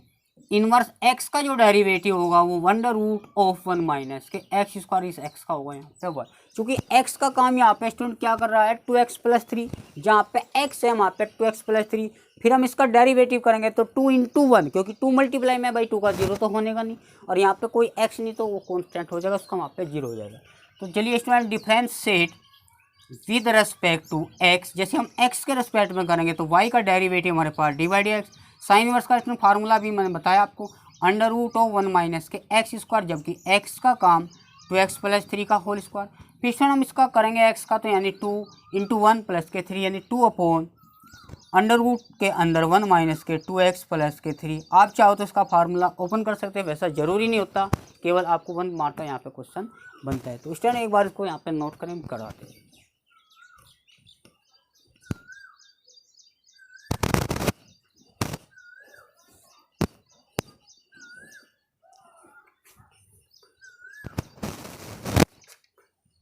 इनवर्स x का जो डेरिवेटिव होगा वो √(1 माइनस के x स्क्वायर इस x का होगा यहाँ पे 1, क्योंकि x का काम यहाँ पे स्टूडेंट क्या कर रहा है 2x प्लस 3, जहाँ पे x है वहाँ पे 2x प्लस 3। फिर हम इसका डेरिवेटिव करेंगे तो 2 × 1, क्योंकि 2 मल्टीप्लाई में भाई 2 का 0 तो होने का नहीं, और यहाँ पे कोई x नहीं तो वो कॉन्स्टेंट हो जाएगा, उसका वहाँ पे 0 हो जाएगा। तो चलिए student differentiate with respect to x, जैसे हम x के रेस्पेक्ट में करेंगे तो y का डेरिवेटिव हमारे पास d/dx, साइन इनवर्स का इसमें फार्मूला भी मैंने बताया आपको √(1 माइनस के x स्क्वायर, जबकि x का काम 2x प्लस 3 का होल स्क्वायर। फिर हम इसका करेंगे x का, तो यानी 2 × 1 प्लस के 3 यानी 2 अपॉन √ के अंदर 1 माइनस के 2x प्लस के 3। आप चाहो तो इसका फार्मूला ओपन कर सकते हैं, वैसा ज़रूरी नहीं होता, केवल आपको 1 मार्क का यहाँ पे क्वेश्चन बनता है। तो इस टाइम एक बार इसको यहाँ पे नोट करें, करवाते हैं।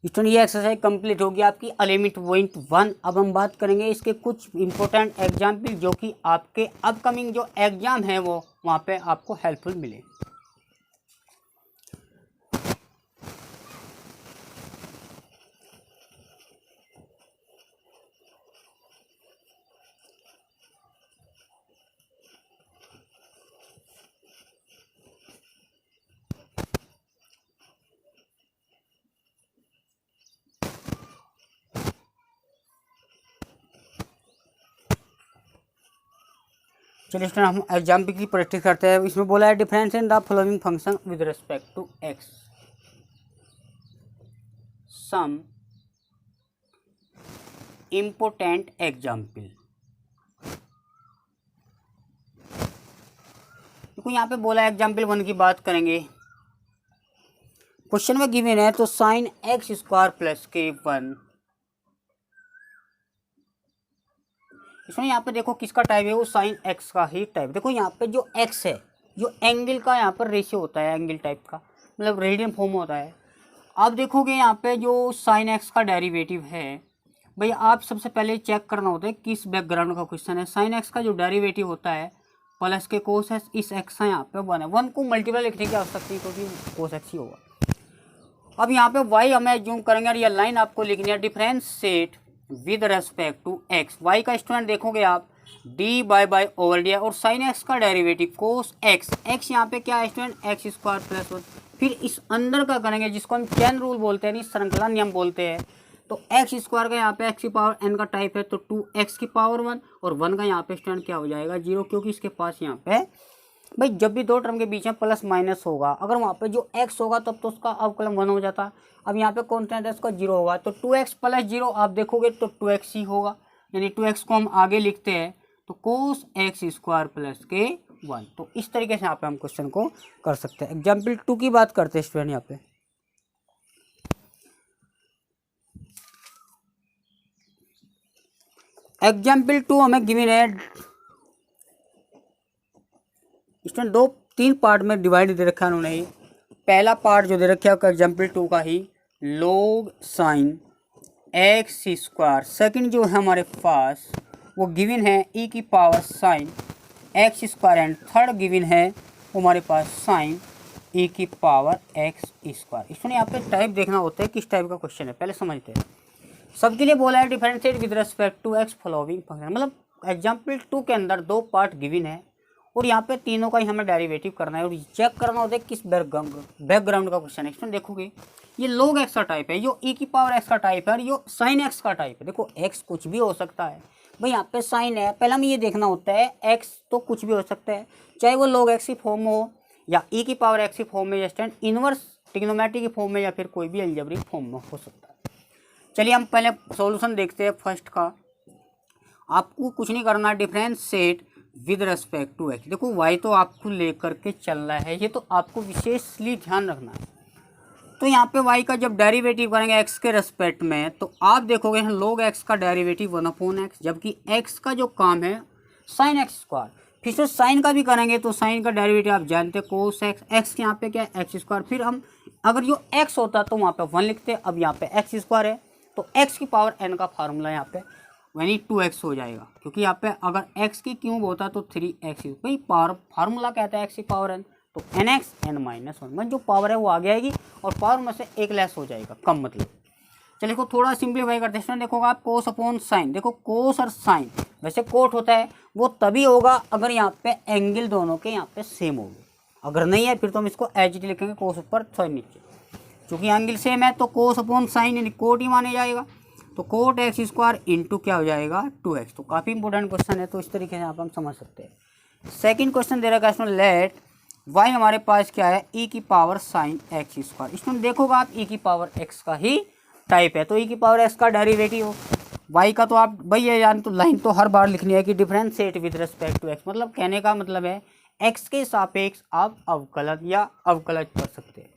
स्टूडेंट ये एक्सरसाइज कंप्लीट होगी आपकी 11.1। अब हम बात करेंगे इसके कुछ इंपॉर्टेंट एग्जाम्पल जो कि आपके अपकमिंग जो एग्जाम है वो वहाँ पे आपको हेल्पफुल मिले। चलिए स्टूडेंट हम एग्जाम्पल की प्रैक्टिस करते हैं। इसमें बोला है difference in the following function with respect to x. Some important example. देखो यहाँ पे बोला है एग्जाम्पल 1 की बात करेंगे। क्वेश्चन में गिवन है तो साइन एक्स स्क्वायर प्लस के 1। इसमें यहाँ पे देखो किसका टाइप है, वो साइन एक्स का ही टाइप। देखो यहाँ पे जो एक्स है जो एंगल का यहाँ पर रेशियो होता है, एंगल टाइप का मतलब रेडियन फॉर्म होता है। आप देखोगे यहाँ पे जो साइन एक्स का डेरिवेटिव है, भाई आप सबसे पहले चेक करना होता है किस बैकग्राउंड का क्वेश्चन है। साइन एक्स का जो डेरिवेटिव होता है प्लस के कोस एक्स, इस एक्स का यहाँ पे 1 है। 1 को मल्टीप्लाई लिखने की आवश्यकता नहीं क्योंकि कोस एक्स ही होगा। अब यहाँ पे y हमें जूम करेंगे और ये लाइन आपको लिखनी है differentiate with respect to x। y का स्टूडेंट देखोगे आप dy ओवर डी और साइन x का डेरिवेटिव कोस x यहाँ पे क्या है स्टूडेंट एक्स स्क्वायर प्लस 1। फिर इस अंदर का करेंगे जिसको हम चैन रूल बोलते हैं, नहीं श्रृंखला नियम बोलते हैं। तो एक्स स्क्वायर का यहाँ पे एक्स की पावर n का टाइप है तो 2x की पावर 1 और 1 का यहाँ पे स्टूडेंट क्या हो जाएगा 0, क्योंकि इसके पास यहाँ पे भाई जब भी दो टर्म के बीच में प्लस माइनस होगा, अगर वहाँ पे जो x होगा तब तो उसका अवकलन 1 हो जाता। अब यहाँ पे कॉन्स्टेंट है उसका 0 होगा तो 2x प्लस 0 आप देखोगे तो 2x ही होगा, यानी 2x को हम आगे लिखते हैं तो कोस एक्स स्क्वायर प्लस के 1। तो इस तरीके से यहाँ पे हम क्वेश्चन को कर सकते हैं। एग्जाम्पल 2 की बात करते हैं स्टूडेंट। यहाँ पे एग्जाम्पल 2 हमें गिवन है स्टूडेंट, 2-3 पार्ट में डिवाइड दे रखा है उन्होंने। पहला पार्ट जो दे रखा है एग्जाम्पल 2 का ही log sine x square. Second जो है हमारे पास वो गिवन है ई की power sine x square and third given है वो हमारे पास साइन ई की पावर एक्स स्क्वायर। स्टूडेंट यहाँ पे टाइप देखना होता है किस टाइप का क्वेश्चन है, पहले समझते हैं। सबके लिए बोला है differentiate with respect to x following function, मतलब एग्जाम्पल 2 के अंदर 2 पार्ट गिवन है और यहाँ पे तीनों का ही हमें डेरिवेटिव करना है और चेक करना होता है किस बैकग्राउंड का क्वेश्चन है। इसमें देखोगे ये log x का टाइप है, यो e की पावर x का टाइप है और यो sin x का टाइप है। देखो x कुछ भी हो सकता है भाई, यहाँ पे साइन है, पहला हमें ये देखना होता है x तो कुछ भी हो सकता है, चाहे वो log x की फॉर्म हो या e की पावर x की फॉर्म में, या स्टैंड इनवर्स ट्रिग्नोमेट्री की फॉर्म में, या फिर कोई भी अलजेब्रिक फॉर्म में हो सकता है। चलिए हम पहले सॉल्यूशन देखते हैं फर्स्ट का। आपको कुछ नहीं करना, differentiate with respect to x. देखो y तो आपको लेकर के चलना है, ये तो आपको विशेषली ध्यान रखना है। तो यहाँ पे y का जब डेरिवेटिव करेंगे x के रेस्पेक्ट में तो आप देखोगे log x का डेरिवेटिव 1/x, जबकि x का जो काम है साइन एक्स स्क्वायर। फिर से साइन का भी करेंगे तो साइन का डेरिवेटिव आप जानते हैं कोस एक्स, एक्स यहाँ पे क्या है एक्स स्क्वायर। फिर हम अगर जो x होता तो वहाँ पे 1 लिखते, अब यहाँ पे एक्स स्क्वायर है तो x की पावर n का फार्मूला यहाँ पे यानी 2x हो जाएगा, क्योंकि यहाँ पे अगर x की क्यूब होता तो 3x भाई पावर फार्मूला कहता है x की पावर n, तो nx n-1 मतलब जो पावर है वो आगे आएगी और पावर में से एक लेस हो जाएगा, कम मतलब। चलिए को थोड़ा सिंप्लीफाई करते हैं। देखोगे आप कोस अपॉन साइन, देखो कोस और साइन वैसे कोट होता है वो तभी होगा अगर यहाँ पे एंगल दोनों के यहाँ पे सेम होगी, अगर नहीं है फिर तो हम इसको एच डी लिखेंगे कोस ऊपर साइन नीचे। चूँकि एंगल सेम है तो कोस अपॉन साइन यानी कोट ही माने जाएगा, तो कोट एक्स स्क्वायर इंटू क्या हो जाएगा 2x। तो काफ़ी इंपॉर्टेंट क्वेश्चन है, तो इस तरीके से आप हम समझ सकते हैं। सेकंड क्वेश्चन दे रखा है इसमें लेट y हमारे पास क्या है e की पावर साइन एक्स स्क्वायर। इसमें देखोगे आप e की पावर x का ही टाइप है, तो e की पावर x का डेरिवेटिव हो y का, तो आप भाई ये जान तो लाइन तो हर बार लिखनी है कि differentiate with respect to x, मतलब कहने का मतलब है x के सापेक्ष आप अवकलन या अवकलज कर सकते हैं।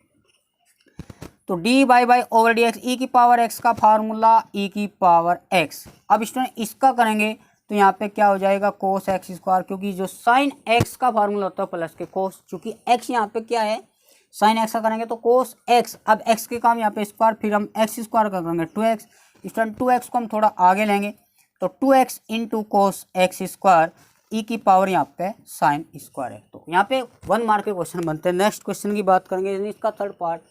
तो d by over d x, e की पावर एक्स का फार्मूला ई की पावर एक्स। अब स्टूडेंट इसका करेंगे तो यहाँ पे क्या हो जाएगा कोस एक्स स्क्वायर, क्योंकि जो साइन एक्स का फार्मूला होता है प्लस के कोस, चूँकि एक्स यहाँ पे क्या है साइन एक्स का करेंगे तो कोस एक्स। अब एक्स के काम यहाँ पे स्क्वायर, फिर हम एक्स स्क्वायर का करेंगे 2x। स्टूडेंट 2x को हम थोड़ा आगे लेंगे तो 2x into cos x square e की पावर यहाँ पे साइन स्क्वायर है। तो यहाँ पे 1 मार्क के क्वेश्चन बनते हैं। नेक्स्ट क्वेश्चन की बात करेंगे, इसका थर्ड पार्ट।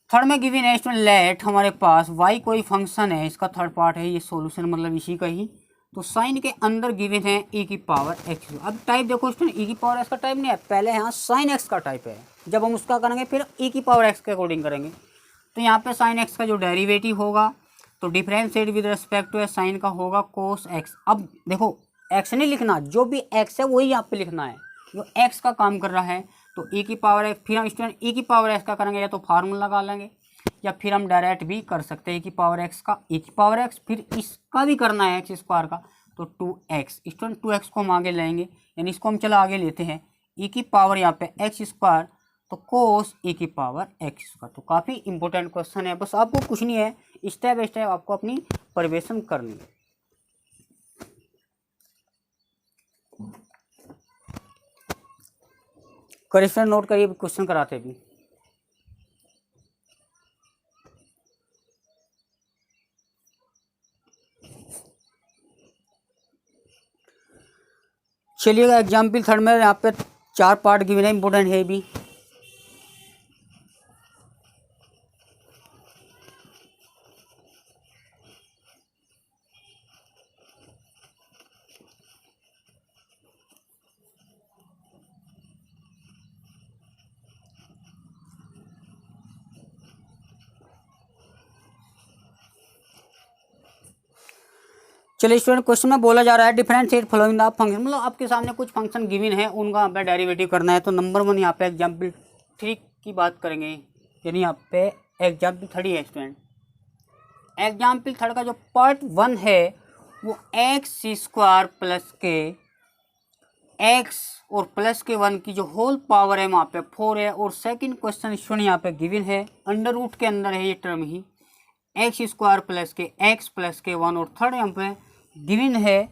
थर्ड में गिवन है स्टूडेंट लेट हमारे पास y कोई फंक्शन है, इसका थर्ड पार्ट है, ये सॉल्यूशन मतलब इसी का ही। तो साइन के अंदर गिवन है e की पावर x। अब टाइप देखो स्टूडेंट e की पावर x का टाइप नहीं है, पहले यहाँ साइन x का टाइप है, जब हम उसका करेंगे फिर e की पावर x के अकॉर्डिंग करेंगे। तो यहाँ पे साइन x का जो डेरिवेटिव होगा तो differentiate with respect to sine का होगा कोस x। अब देखो x नहीं लिखना, जो भी x है वही यहाँ पे लिखना है, जो x का काम कर रहा है। तो e की पावर x, फिर हम स्टूडेंट e की पावर x का करेंगे या तो फार्मूला लगा लेंगे या फिर हम डायरेक्ट भी कर सकते हैं e की पावर x का e की पावर x, फिर इसका भी करना है x स्क्वायर का तो 2x। स्टूडेंट 2x को हम आगे लेंगे, यानी इसको हम चला आगे लेते हैं e की पावर यहाँ पे x स्क्वायर तो कोस e की पावर x स्क्वायर। तो काफ़ी इंपॉर्टेंट क्वेश्चन है, बस आपको कुछ नहीं है, स्टेप बाय स्टेप आपको अपनी परिवेशन करनी है। करेक्शन नोट करिए, क्वेश्चन कराते भी। चलिएगा एग्जाम्पल थर्ड में यहाँ पे 4 पार्ट गिवन है, इंपॉर्टेंट है भी। चलिए स्टूडेंट, क्वेश्चन में बोला जा रहा है डिफरेंशिएट फॉलोइंग द फंक्शन, मतलब आपके सामने कुछ फंक्शन गिवन है, उनका यहाँ पे डेरिवेटिव करना है। तो नंबर 1 यहाँ पे एग्जाम्पल 3 की बात करेंगे, यानी यहाँ पे एग्जाम्पल 3 है स्टूडेंट। एग्जाम्पल 3 का जो पार्ट 1 है वो एक्स स्क्वायर प्लस के एक्स और प्लस के 1 की जो होल पावर है वहाँ पे 4 है। और सेकंड क्वेश्चन स्टूडेंट यहाँ पे गिवन है, अंडर रूट के अंदर है ये टर्म ही, एक्स स्क्वायर प्लस के एक्स प्लस के 1। और थर्ड यहाँ पे गिवन है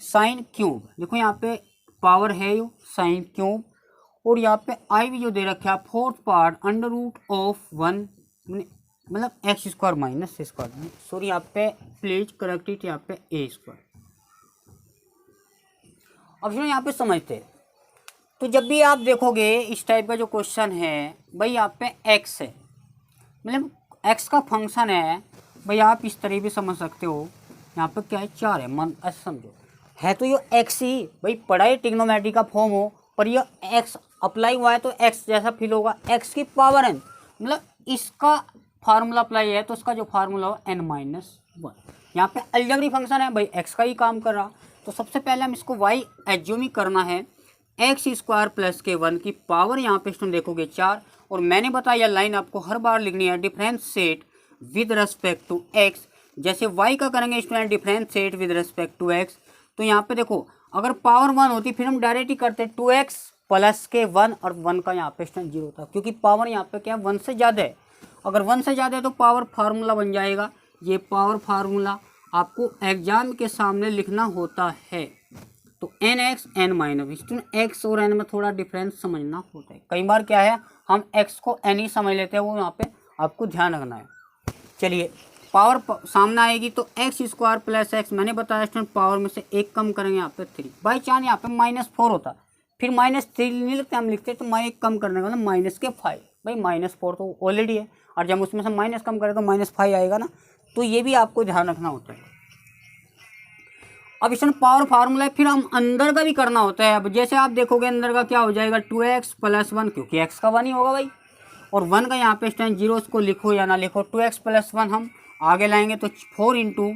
साइन क्यूब। देखो यहाँ पे पावर है यो साइन क्यूब, और यहाँ पे आई भी जो दे रखा है fourth part under root of 1, मतलब x square minus square, sorry यहाँ पे प्लीज करेक्ट इट, यहाँ पे ए स्क्वायर। अब यहाँ पे समझते हैं, तो जब भी आप देखोगे इस टाइप का जो क्वेश्चन है भाई, यहाँ पे एक्स है, मतलब एक्स का फंक्शन है भाई, आप इस तरह भी समझ सकते हो। यहाँ पे क्या है 4 है, मन ऐसा समझो है तो ये एक्स ही भाई, पढ़ाई ट्रिग्नोमेट्री का फॉर्म हो पर ये एक्स अप्लाई हुआ है तो एक्स जैसा फील होगा। एक्स की पावर n, मतलब इसका फार्मूला अप्लाई है तो उसका जो फार्मूला हो n-1। यहाँ पे अलजेब्रिक फंक्शन है भाई, एक्स का ही काम कर रहा। तो सबसे पहले हम इसको y एज्यूम करना है, एक्स स्क्वायर प्लस के 1 की पावर यहाँ पे तुम देखोगे 4। और मैंने बताया लाइन आपको हर बार लिखनी है, differentiate with respect to x. जैसे y का करेंगे student differentiate with respect to x, तो यहाँ पे देखो अगर पावर 1 होती फिर हम डायरेक्ट ही करते 2x प्लस के 1, और 1 का यहाँ पे स्टूडेंट 0 था, क्योंकि पावर यहाँ पे क्या है 1 से ज़्यादा है। अगर 1 से ज़्यादा है तो पावर फार्मूला बन जाएगा। ये पावर फार्मूला आपको एग्जाम के सामने लिखना होता है। तो nx n-, स्टूडेंट एक्स और n में थोड़ा डिफरेंस समझना होता है। कई बार क्या है हम x को n ही समझ लेते हैं, वो यहाँ पे आपको ध्यान रखना है। चलिए पावर सामने आएगी तो एक्स स्क्वायर प्लस एक्स, मैंने बताया स्टूडेंट पावर में से एक कम करेंगे यहाँ पे 3, बाई चांस यहाँ पे -4 होता फिर -3 नहीं लिखते, हम लिखते तो एक कम करने का मतलब माइनस के 5, भाई -4 तो ऑलरेडी है, और जब उसमें से माइनस कम करें तो -5 आएगा ना। तो ये भी आपको ध्यान रखना होता है। अब इसमें पावर फार्मूला है, फिर हम अंदर का भी करना होता है। अब जैसे आप देखोगे अंदर का क्या हो जाएगा 2x प्लस 1, क्योंकि x का 1 ही होगा भाई, और 1 का यहाँ पे स्टैंड 0, उसको लिखो या ना लिखो। 2x प्लस 1 हम आगे लाएंगे तो 4 इंटू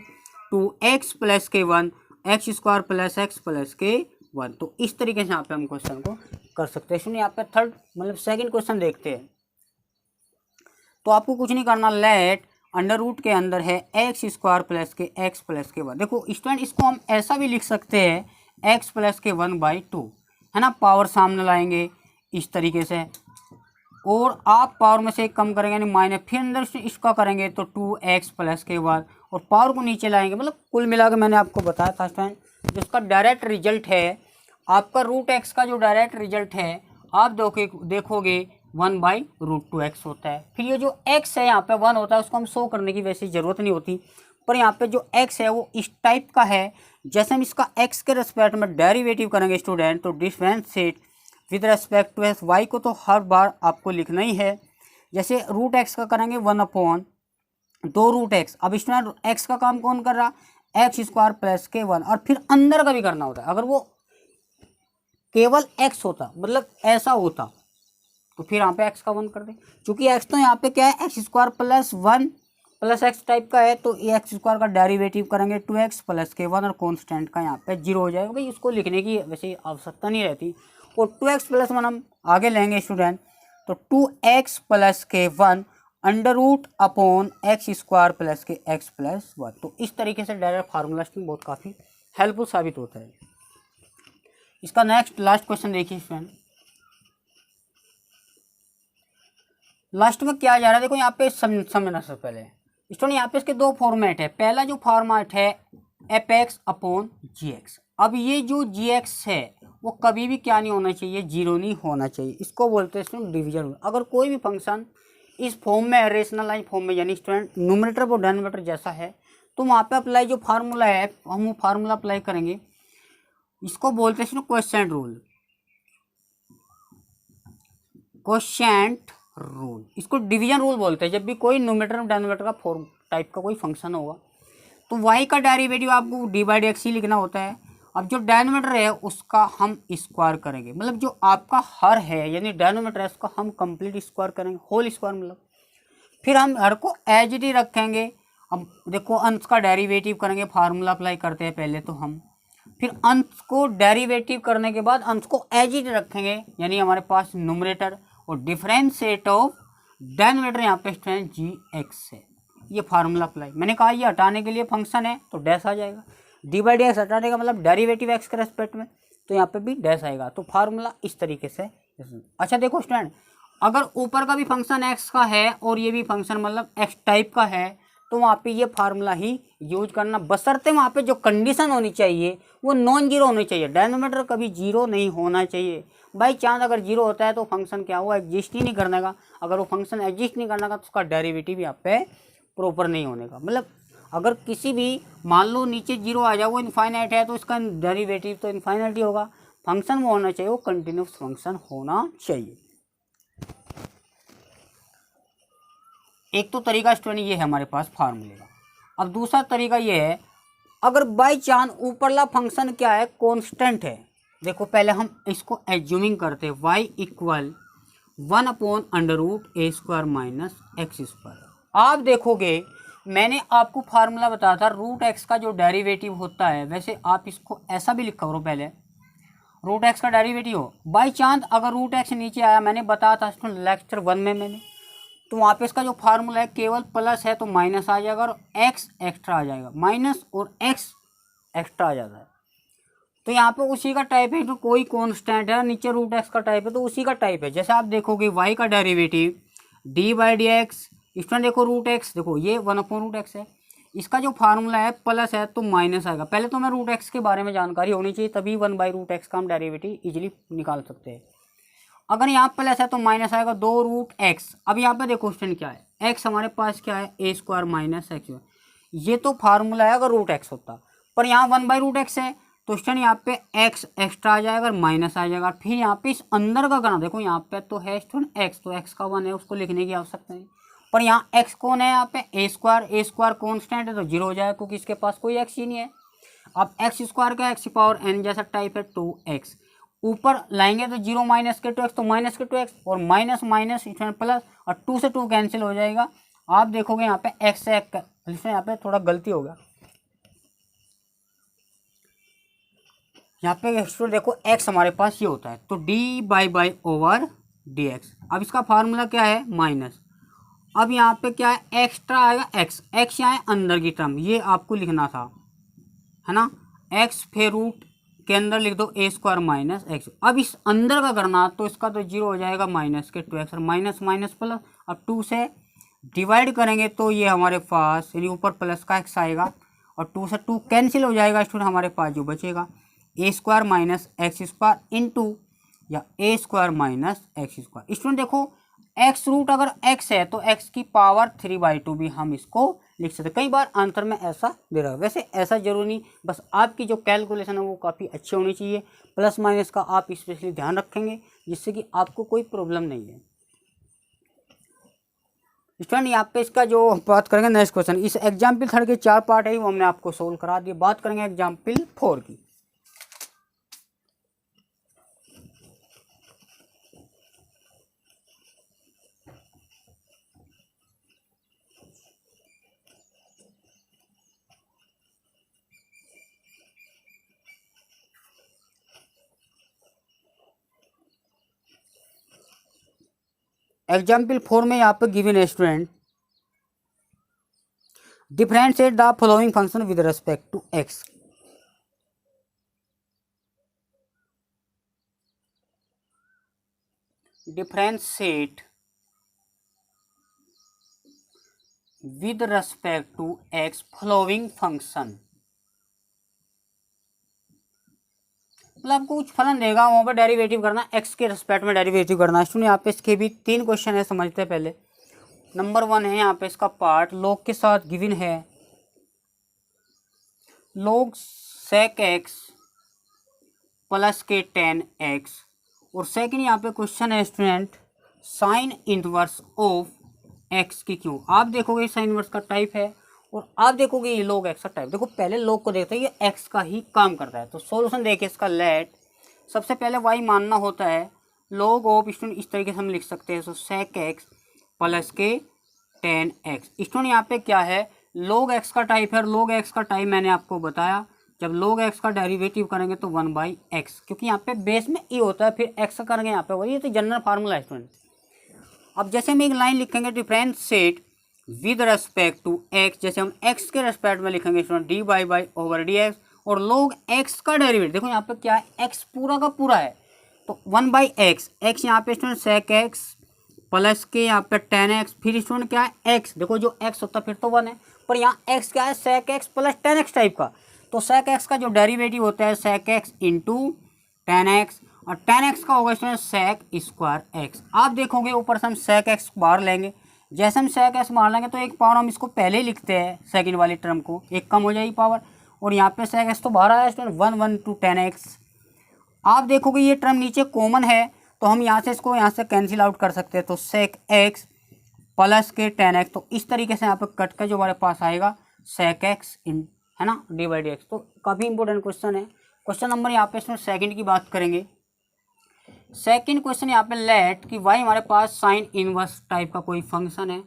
2x प्लस के 1, x square plus x plus के 1। तो इस तरीके से यहाँ पे हम क्वेश्चन को कर सकते हैं। सुनिए यहाँ पे थर्ड मतलब सेकंड क्वेश्चन देखते हैं। तो आपको कुछ नहीं करना, लेट अंडर रूट के अंदर है एक्स स्क्वायर प्लस के एक्स प्लस के 1। देखो स्टूडेंट इसको हम ऐसा भी लिख सकते हैं एक्स प्लस के 1/2, है ना। पावर सामने लाएंगे इस तरीके से, और आप पावर में से एक कम करेंगे यानी माइनस, फिर अंदर से इसका करेंगे तो 2x प्लस के 1, और पावर को नीचे लाएंगे। मतलब कुल मिला के मैंने आपको बताया था स्टूडेंट, जिसका डायरेक्ट रिजल्ट है आपका √x का जो डायरेक्ट रिजल्ट है आप देखोगे 1/√2x होता है। फिर ये जो x है यहाँ पे 1 होता है, उसको हम शो करने की वैसे ज़रूरत नहीं होती, पर यहाँ पे जो x है वो इस टाइप का है। जैसे हम इसका x के रिस्पेक्ट में डेरिवेटिव करेंगे स्टूडेंट, तो differentiate with respect to x, y को तो हर बार आपको लिखना ही है। जैसे √x का करेंगे 1/2√x। अब इसमें x का काम कौन कर रहा, एक्स स्क्वायर प्लस के 1, और फिर अंदर का भी करना होता है। अगर वो केवल x होता, मतलब ऐसा होता, तो फिर यहाँ पे x का 1 कर दे। चूंकि x तो यहाँ पे क्या है x square plus 1 plus x type का है, तो ये एक्स स्क्वायर का डेरिवेटिव करेंगे 2x प्लस के 1, और कॉन्स्टेंट का यहाँ पे 0 हो जाएगा। भाई उसको लिखने की वैसे आवश्यकता नहीं रहती। और 2x प्लस 1 हम आगे लेंगे स्टूडेंट, तो 2x प्लस के 1 under root upon x square plus के x प्लस 1। तो इस तरीके से डायरेक्ट फार्मूला में बहुत काफ़ी हेल्पफुल साबित होता है। इसका नेक्स्ट लास्ट क्वेश्चन देखिए स्टूडेंट, लास्ट में क्या जा रहा है देखो यहाँ पे समझना। सबसे पहले स्टूडेंट यहाँ पे इसके दो फॉर्मेट है। पहला जो फॉर्मेट है fx अपॉन gx। अब ये जो gx है वो कभी भी क्या नहीं होना चाहिए, 0 नहीं होना चाहिए। इसको बोलते हैं स्टूडेंट डिवीजन रूल। अगर कोई भी फंक्शन इस फॉर्म में रेशनलाइज फॉर्म में, यानी स्टूडेंट न्यूमरेटर और डिनोमिनेटर जैसा है, तो वहाँ पे अप्लाई जो फार्मूला है हम वो फार्मूला अप्लाई करेंगे। इसको बोलते हैं क्वोशिएंट रूल, क्वोशिएंट रूल। इसको डिवीजन रूल बोलते हैं। जब भी कोई न्यूमरेटर और डिनोमिनेटर का फॉर्म टाइप का कोई फंक्शन होगा तो y का डेरिवेटिव आपको d/x ही लिखना होता है। अब जो डिनोमिनेटर है उसका हम स्क्वायर करेंगे, मतलब जो आपका हर है यानी डिनोमिनेटर है उसका हम कंप्लीट स्क्वायर करेंगे, होल स्क्वायर मतलब। फिर हम हर को एज इट ही रखेंगे अब देखो अंश का डेरिवेटिव करेंगे, फार्मूला अप्लाई करते हैं पहले तो हम, फिर अंश को डेरिवेटिव करने के बाद अंश को एज इट रखेंगे, यानी हमारे पास न्यूमरेटर और डिफरेंशिएट ऑफ डेनोमिनेटर यहाँ पे स्टूडेंट जी एक्स है। ये फार्मूला अप्लाई, मैंने कहा ये हटाने के लिए फंक्शन है तो डैश आ जाएगा, डी बाई डी एक्स हटाने का मतलब डेरिवेटिव एक्स के रेस्पेक्ट में, तो यहाँ पे भी डैश आएगा। तो फार्मूला इस तरीके से। अच्छा देखो स्टूडेंट, अगर ऊपर का भी फंक्शन एक्स का है और ये भी फंक्शन मतलब एक्स टाइप का है तो वहाँ पे ये फार्मूला ही यूज करना, बशर्ते वहाँ पे जो कंडीशन होनी चाहिए वो नॉन जीरो होनी चाहिए, डेनोमिनेटर कभी जीरो नहीं होना चाहिए। बाई चांस अगर जीरो होता है तो फंक्शन क्या हुआ, एग्जिस्ट ही नहीं करने का। अगर वो फंक्शन एग्जिस्ट नहीं करने का तो उसका डेरिवेटिव यहाँ पे प्रॉपर नहीं होने का। मतलब अगर किसी भी मान लो नीचे जीरो आ जाए, वो इनफाइनाइट है तो इसका डेरिवेटिव तो इनफाइनाइट ही होगा। फंक्शन वो होना चाहिए, वो कंटिन्यूस फंक्शन होना चाहिए। एक तो तरीका स्टूडेंट ये है हमारे पास फार्मूले का। अब दूसरा तरीका ये है, अगर बाई चांस ऊपरला फंक्शन क्या है, कांस्टेंट है। देखो पहले हम इसको एज्यूमिंग करते हैं, y equal 1/√a² minus x²। आप देखोगे मैंने आपको फार्मूला बताया था, रूट एक्स का जो डेरिवेटिव होता है, वैसे आप इसको ऐसा भी लिखा करो, पहले रूट एक्स का डेरिवेटिव हो। बाई चांस अगर रूट एक्स नीचे आया, मैंने बताया था लेक्चर 1 में मैंने, तो वहाँ पे इसका जो फार्मूला है केवल प्लस है तो माइनस आ जाएगा और एक्स एक्स्ट्रा आ जाएगा, माइनस और एक्स एक्स्ट्रा आ जाता है। तो यहाँ पे उसी का टाइप है, तो कोई कांस्टेंट है, नीचे रूट एक्स का टाइप है तो उसी का टाइप है। जैसे आप देखोगे y का derivative D by d x, इसमें देखो रूट एक्स, देखो ये 1/√x है, इसका जो फार्मूला है प्लस है तो माइनस आएगा। पहले तो मैं रूट एक्स के बारे में जानकारी होनी चाहिए, तभी 1/√x का हम डेरिवेटिव इजीली निकाल सकते हैं। अगर यहाँ प्लस है तो माइनस आएगा 2√x। अब यहाँ पे देखो क्वेश्चन क्या है, x हमारे पास क्या है a² माइनस x। ये तो फार्मूला है अगर रूट एक्स होता, पर यहाँ 1/√x है तो क्वेश्चन यहाँ पे x एक्स्ट्रा आ जाएगा और माइनस आ जाएगा। फिर यहाँ पे इस अंदर का करना, देखो यहाँ पे तो है स्टूडेंट x, तो x का 1 है, उसको लिखने की आवश्यकता नहीं। पर यहाँ x कौन है, यहाँ पे a² कॉन्स्टेंट है तो जीरो हो जाएगा, क्योंकि इसके पास कोई x ही नहीं है। अब x² का x⁴n जैसा टाइप है 2x, ऊपर लाएंगे तो 0 माइनस के 2x, तो माइनस के 2x और माइनस माइनस प्लस, और 2 से 2 कैंसिल हो जाएगा। आप देखोगे यहाँ पे x से यहाँ पे थोड़ा गलती हो गया, यहाँ पे देखो x हमारे पास ये होता है तो d by over d x. अब इसका फार्मूला क्या है माइनस, अब यहाँ पे क्या है एक्स्ट्रा आएगा x यहाँ है अंदर की टर्म, ये आपको लिखना था है ना, x फिर रूट के अंदर लिख दो a² माइनस x। अब इस अंदर का करना तो इसका तो जीरो हो जाएगा, माइनस के 2x और माइनस माइनस प्लस। अब 2 से डिवाइड करेंगे तो ये हमारे पास यानी ऊपर प्लस का x आएगा और 2 से 2 कैंसिल हो जाएगा स्टूडेंट, हमारे पास जो बचेगा a² माइनस x² इंटू या a² माइनस x²। स्टूडेंट देखो x रूट अगर x है तो x की पावर 3/2 भी हम इसको लिख सकते। कई बार आंसर में ऐसा दे रहा है, वैसे ऐसा जरूरी नहीं, बस आपकी जो कैलकुलेशन है वो काफ़ी अच्छी होनी चाहिए। प्लस माइनस का आप स्पेशली ध्यान रखेंगे जिससे कि आपको कोई प्रॉब्लम नहीं है। स्टूडेंट यहाँ पे इसका जो बात करेंगे नेक्स्ट क्वेश्चन, इस एग्जाम्पल 3 के 4 पार्ट है वो हमने आपको सोल्व करा दिए। बात करेंगे एग्जाम्पल 4 की। एग्जाम्पल 4 में यहाँ पर गिवन है student, differentiate the following function with respect to x। Differentiate with respect to x following function, मतलब आपको कुछ फलन देगा, वहाँ पर डेरिवेटिव करना, x के रिस्पेक्ट में डेरिवेटिव करना। स्टूडेंट यहाँ पे इसके भी 3 क्वेश्चन है, समझते हैं पहले। नंबर 1 है यहाँ पे इसका पार्ट लॉग के साथ गिवन है, log sec x प्लस के tan x। और सेकंड यहाँ पे क्वेश्चन है student sine inverse of x की क्यों। आप देखोगे साइन इनवर्स का टाइप है और आप देखोगे ये log x का टाइप। देखो पहले log को देखते हैं, ये x का ही काम करता है। तो सॉल्यूशन देखिए इसका, लेट सबसे पहले y मानना होता है, log ऑफ स्टूडेंट इस तरीके से हम लिख सकते हैं, सो sec x प्लस के tan x। स्टूडेंट यहाँ पे क्या है, log x का टाइप है और log x का टाइप मैंने आपको बताया, जब log x का डेरिवेटिव करेंगे तो 1/x, क्योंकि यहाँ पे बेस में e होता है, फिर x का करेंगे यहाँ पे वही, तो जनरल फार्मूला है स्टूडेंट। अब जैसे हम एक लाइन लिखेंगे differentiate with respect to x, जैसे हम x के रेस्पेक्ट में लिखेंगे स्टूडेंट dy/dx, और log x का डेरिवेटिव देखो यहाँ पे क्या है, x पूरा का पूरा है तो 1/x, x यहाँ पे स्टूडेंट sec x प्लस के यहाँ पे tan x, फिर स्टूडेंट क्या है x, देखो जो x होता फिर तो 1 है, पर यहाँ x क्या है sec x plus tan x type का, तो sec x का जो डेरिवेटिव होता है sec x into tan x, और tan x का होगा स्टूडेंट sec स्क्वायर x। आप देखोगे ऊपर से हम sec x बाहर लेंगे, जैसे हम sec x बाहर लेंगे तो एक पावर हम इसको पहले ही लिखते हैं सेकंड वाली टर्म को, एक कम हो जाएगी पावर, और यहाँ पे sec x तो बाहर आया स्टूडेंट 1 टू tan x। आप देखोगे ये टर्म नीचे कॉमन है तो हम यहाँ से इसको यहाँ से कैंसिल आउट कर सकते हैं, तो sec x प्लस के tan x, तो इस तरीके से यहाँ पे कट कर जो हमारे पास आएगा sec x इन, है ना, dy/dx। तो काफ़ी इंपॉर्टेंट क्वेश्चन है। क्वेश्चन नंबर यहाँ पे इसमें सेकंड की बात करेंगे। सेकंड क्वेश्चन यहाँ पे लेट कि वाई हमारे पास साइन इनवर्स टाइप का कोई फंक्शन है।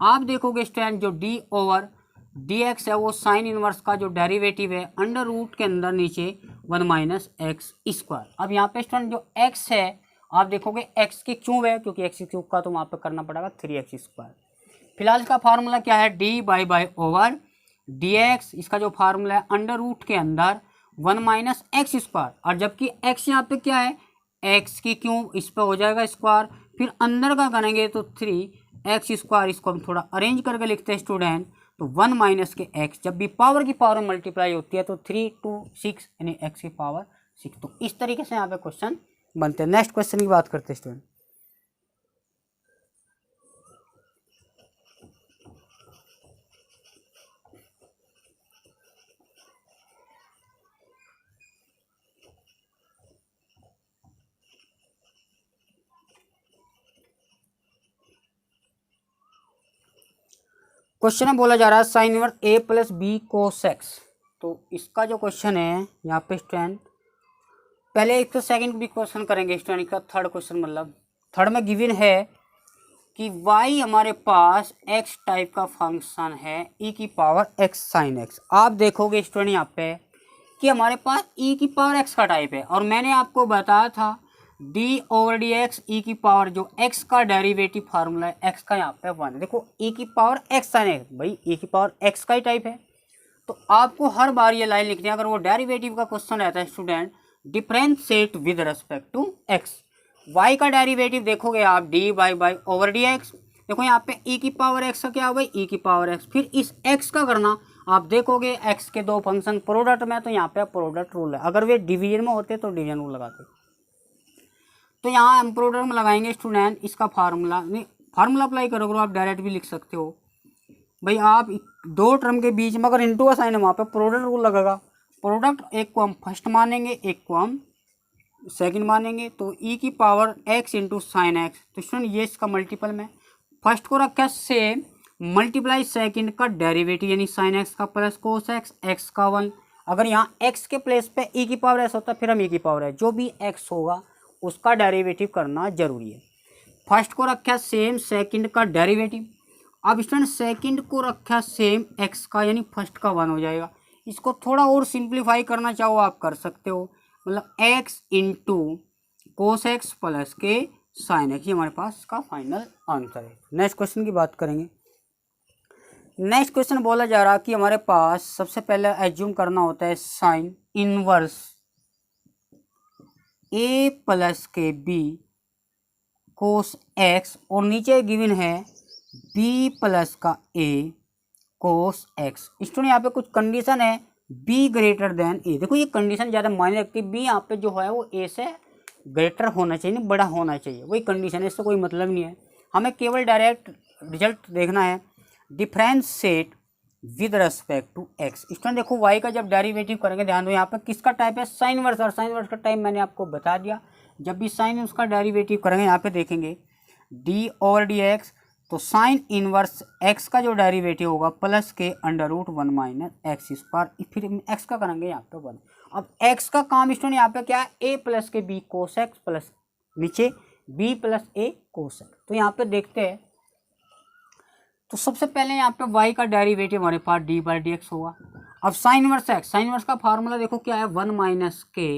आप देखोगे स्टूडेंट जो d/dx है वो साइन इनवर्स का जो डेरिवेटिव है अंडर रूट के अंदर नीचे 1 - x स्क्वायर। अब यहाँ पे स्टूडेंट जो x है आप देखोगे x की क्यूब है, क्योंकि x की क्यूब का तो वहाँ पे करना पड़ेगा 3x स्क्वायर। फिलहाल इसका फार्मूला क्या है dy/dx, इसका जो फार्मूला है अंडर रूट के अंदर 1 - x स्क्वायर, और जबकि x यहाँ पे क्या है x की क्यूब, इस पर हो जाएगा स्क्वायर, फिर अंदर का करेंगे तो 3x स्क्वायर, इसको हम थोड़ा अरेंज करके लिखते हैं स्टूडेंट, तो 1 - के x, जब भी पावर की पावर मल्टीप्लाई होती है तो 3 to 6 यानी x की पावर 6। तो इस तरीके से यहाँ पे क्वेश्चन बनते हैं। नेक्स्ट क्वेश्चन की बात करते हैं स्टूडेंट। क्वेश्चन में बोला जा रहा है sine inverse a plus b cos x. तो इसका जो क्वेश्चन है यहाँ पे स्टूडेंट, पहले एक तो सेकंड भी क्वेश्चन करेंगे स्टूडेंट का, थर्ड क्वेश्चन मतलब थर्ड में गिवन है कि y हमारे पास x टाइप का फंक्शन है e की पावर x साइन x। आप देखोगे स्टूडेंट यहाँ पे कि हमारे पास e की पावर x का टाइप है, और मैंने आपको बताया था d/dx e की पावर जो x का डेरिवेटिव फार्मूला है x का यहाँ पे 1 है। देखो e की पावर x साइन x, भाई e की पावर x का ही टाइप है, तो आपको हर बार ये लाइन लिखनी है। अगर वो डेरिवेटिव का क्वेश्चन रहता है student differentiate with respect to x, y का डेरिवेटिव देखोगे आप dy/dx, देखो यहाँ पे e की पावर x का क्या होगा e की पावर x, फिर इस x का करना आप देखोगे x के दो फंक्शन प्रोडक्ट में, तो यहाँ पे प्रोडक्ट रूल है, अगर वे डिवीजन में होते तो डिवीजन रूल लगाते, तो यहाँ हम प्रोडक्ट में लगाएंगे स्टूडेंट इसका फार्मूला, नहीं फार्मूला अप्लाई करोगे आप डायरेक्ट भी लिख सकते हो भाई, आप दो टर्म के बीच में अगर इंटू का साइन है वहाँ पे प्रोडक्ट रूल लगेगा। प्रोडक्ट एक को हम फर्स्ट मानेंगे एक को हम सेकंड मानेंगे, तो e की power x into sine x, तो स्टूडेंट ये इसका मल्टीपल में फर्स्ट को रखा सेम मल्टीप्लाई सेकंड का डेरिवेटिव यानी साइन एक्स का प्लस कोस एक्स, एक्स का 1, अगर यहाँ x के प्लेस पे e की पावर s होता फिर हम e की पावर है, जो भी x होगा उसका डेरिवेटिव करना जरूरी है। फर्स्ट को रखा सेम सेकंड का डेरिवेटिव, अब स्टूडेंट सेकंड को रखा सेम x का यानी फर्स्ट का 1 हो जाएगा। इसको थोड़ा और सिंप्लीफाई करना चाहो आप कर सकते हो, मतलब x into cos x plus के साइन एक्स, ये हमारे पास इसका फाइनल आंसर है। नेक्स्ट क्वेश्चन की बात करेंगे। नेक्स्ट क्वेश्चन बोला जा रहा कि हमारे पास सबसे पहले एज्यूम करना होता है साइन इनवर्स a प्लस के बी कोस एक्स, और नीचे गिवन है b प्लस का a कोस एक्स। स्टूडेंट यहाँ पे कुछ कंडीशन है b ग्रेटर देन a, देखो ये कंडीशन ज़्यादा मायने रखती है, b यहाँ पे जो है वो a से ग्रेटर होना चाहिए, नहीं बड़ा होना चाहिए, वही कंडीशन है, इससे कोई मतलब नहीं है, हमें केवल डायरेक्ट रिजल्ट देखना है। Differentiate with respect to x, student देखो y का जब डेरिवेटिव करेंगे ध्यान दो यहाँ पे किसका टाइप है साइन इनवर्स, और साइन इनवर्स का टाइप मैंने आपको बता दिया। जब भी साइन उसका डेरिवेटिव करेंगे यहाँ पे देखेंगे d/dx, तो साइन इनवर्स x का जो डेरिवेटिव होगा प्लस के अंडर रूट 1 - x स्क्वायर, फिर x का करेंगे यहाँ पे 1। अब x का काम स्टूडेंट यहाँ पे क्या है a प्लस के b कोस एक्स प्लस नीचे b plus a cos x. तो यहाँ पे देखते हैं तो सबसे पहले यहाँ पे y का डेरिवेटिव हमारे पास डी बाई डी एक्स होगा। अब sine inverse x, sine inverse का फार्मूला देखो क्या है, 1 माइनस के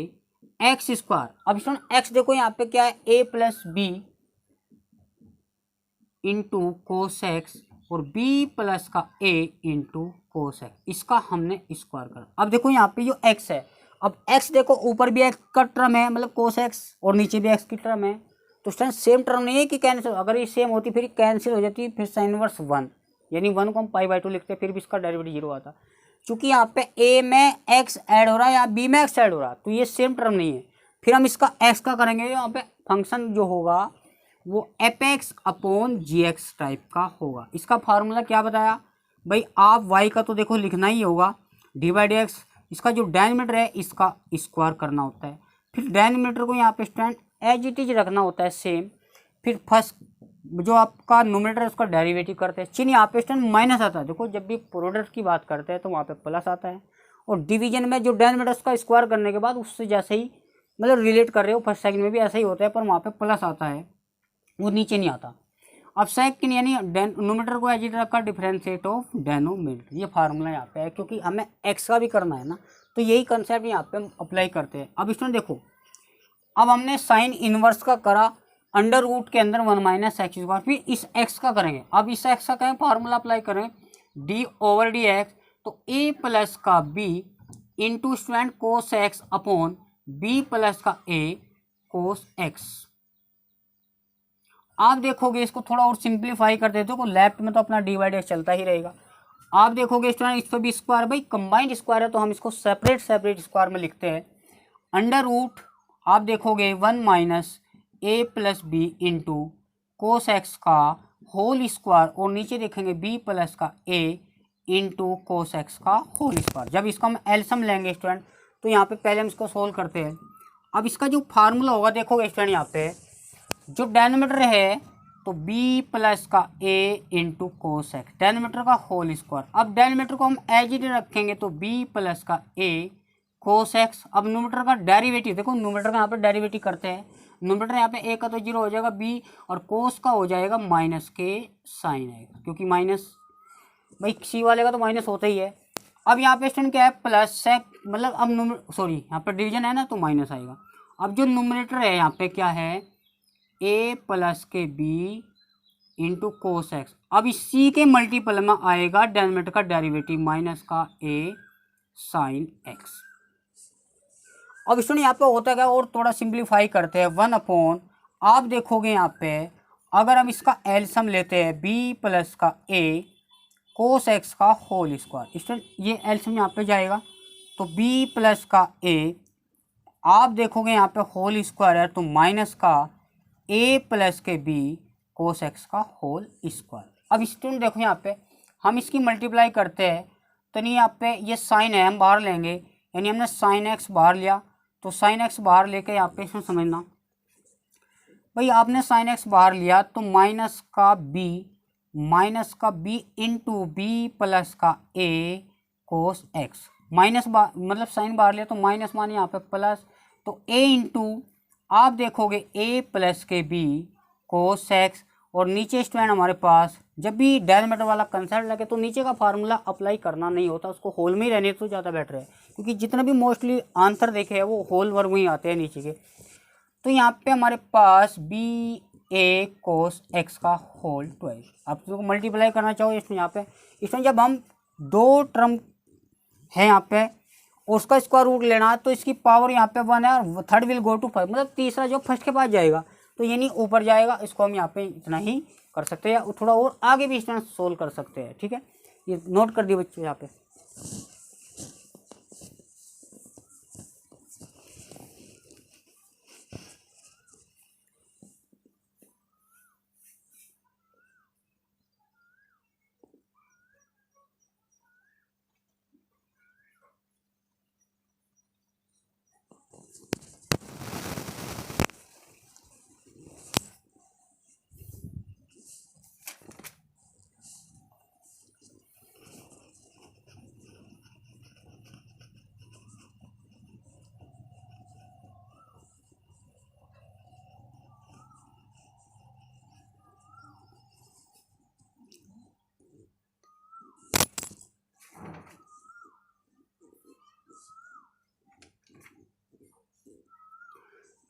एक्स स्क्वायर। अब स्टूडेंट एक्स देखो यहाँ पे क्या है, a plus b into cos x और b प्लस का a इंटू कोस एक्स, इसका हमने स्क्वायर करा। अब देखो यहाँ पे जो x है, अब x देखो ऊपर भी x का टर्म है मतलब कोस एक्स और नीचे भी x की टर्म है, तो स्टूडेंट सेम टर्म नहीं है कि कैंसिल, अगर ये सेम होती फिर कैंसिल हो जाती, फिर साइन इनवर्स 1 यानी 1 को हम पाई बाई 2 लिखते हैं, फिर भी इसका डेरिवेटिव 0 आता। चूंकि यहाँ पे a में x ऐड हो रहा है या b में x ऐड हो रहा है, तो ये सेम टर्म नहीं है। फिर हम इसका x का करेंगे, यहाँ पे फंक्शन जो होगा वो एफ एक्स अपॉन जी एक्स टाइप का होगा। इसका फार्मूला क्या बताया भाई, आप y का तो देखो लिखना ही होगा डी बाई डी एक्स, इसका जो डेनोमिनेटर है इसका स्क्वायर करना होता है, फिर डेनोमिनेटर को यहाँ पे स्टैंड एज इट इज रखना होता है सेम, फिर फर्स्ट जो आपका नोमिनेटर है उसका डेरिवेटिव करते हैं, चिन्ह यहाँ पे स्टैंड माइनस आता है। देखो जब भी प्रोडक्ट की बात करते हैं तो वहाँ पे प्लस आता है, और डिवीजन में जो डेनोमिनेटर उसका स्क्वायर करने के बाद उससे जैसे ही मतलब रिलेट कर रहे हो फर्स्ट सेकंड में भी ऐसा ही होता है, पर वहाँ पे प्लस आता है, वो नीचे नहीं आता। अब सेकंड यानी नोमिनेटर को एज इट रखा डिफरेंशिएट ऑफ डेनोमिनेटर, ये फार्मूला यहाँ पे है, क्योंकि हमें एक्स का भी करना है ना, तो यही कंसेप्ट यहाँ पे हम अप्लाई करते हैं। अब इसमें देखो, अब हमने साइन इनवर्स का करा अंडर रूट के अंदर 1 माइनस एक्स स्क्वायर, फिर इस एक्स का करेंगे। अब इस एक्स का कहें फार्मूला अप्लाई करें डी ओवर डी एक्स, तो ए प्लस का b into student cos x upon b plus का ए कोस एक्स। आप देखोगे इसको थोड़ा और सिंप्लीफाई कर देते हो, लेफ्ट में तो अपना डी बाई डी एक्स चलता ही रहेगा। आप देखोगे स्टूडेंट इसको भी स्क्वायर, भाई कंबाइंड स्क्वायर है तो हम इसको सेपरेट सेपरेट स्क्वायर में लिखते हैं। अंडर रूट आप देखोगे 1 minus a plus b into cos x का होल स्क्वायर, और नीचे देखेंगे बी प्लस का ए इंटू कोस एक्स का होल स्क्वायर। जब इसका हम एलसीएम लेंगे स्टूडेंट, तो यहाँ पे पहले हम इसको सोल्व करते हैं। अब इसका जो फार्मूला होगा देखोगे स्टूडेंट, यहाँ पे जो डेनोमिनेटर है तो b प्लस का a into cos x, denominator का होल स्क्वायर। अब डेनोमिनेटर को हम एज इट रखेंगे तो b प्लस का a कोस एक्स। अब नोमिनेटर का डेरिवेटिव देखो, नोमिनेटर का यहाँ पे डेरिवेटिव करते हैं, नोमिनेटर यहाँ पे a का तो 0 हो जाएगा, b और कोस का हो जाएगा माइनस के साइन आएगा, क्योंकि माइनस भाई c वाले का तो माइनस होता ही है। अब यहाँ पे स्टूडेंट क्या है, प्लस है, मतलब अब सॉरी यहाँ पे डिवीजन है ना तो माइनस आएगा। अब जो नोमिनेटर है यहाँ पे क्या है, a प्लस के बी इंटू कोस एक्स। अब इस c के मल्टीपल में आएगा डेनोमिनेटर का डेरिवेटिव माइनस का a साइन एक्स। अब स्टूडेंट यहाँ पे होता क्या, और थोड़ा सिंप्लीफाई करते हैं 1 अपॉन, आप देखोगे यहाँ पे अगर हम इसका एलसीएम लेते हैं b प्लस का a कोस एक्स का होल स्क्वायर, स्टूडेंट ये एलसीएम यहाँ पे जाएगा तो b प्लस का a, आप देखोगे यहाँ पे होल स्क्वायर है तो माइनस का a प्लस के b कोस एक्स का होल स्क्वायर। अब स्टूडेंट देखो यहाँ पे हम इसकी मल्टीप्लाई करते हैं, तो नहीं यहाँ पे ये साइन है हम बाहर लेंगे, यानी हमने साइन एक्स बाहर लिया, तो साइन एक्स बाहर लेके यहाँ पे इसमें समझना भाई, आपने साइन एक्स बाहर लिया तो माइनस का b इंटू बी प्लस का a कोस एक्स, माइनस मतलब साइन बाहर लिया तो माइनस माने यहाँ पे प्लस, तो a इंटू आप देखोगे a प्लस के b कोस एक्स, और नीचे स्टूडेंट हमारे पास जब भी डेरिवेटिव वाला कंसेप्ट लगे तो नीचे का फार्मूला अप्लाई करना नहीं होता, उसको होल में ही रहने तो ज़्यादा बेटर है, क्योंकि जितने भी मोस्टली आंसर देखे हैं वो होल वर्ग में ही आते हैं नीचे के। तो यहाँ पे हमारे पास बी ए कोस एक्स का होल 12, आप इसको मल्टीप्लाई करना चाहो इसमें, यहाँ पे इसमें जब हम दो टर्म है यहाँ पे उसका स्क्वायर रूट लेना तो इसकी पावर यहाँ पे 1 है और थर्ड विल गो टू 5, मतलब तीसरा जो फर्स्ट के पास जाएगा तो यानी ऊपर जाएगा। इसको हम यहाँ पे इतना ही कर सकते हैं, या थोड़ा और आगे भी इसमें सोल्व कर सकते हैं, ठीक है, ये नोट कर दिए बच्चों यहाँ पे।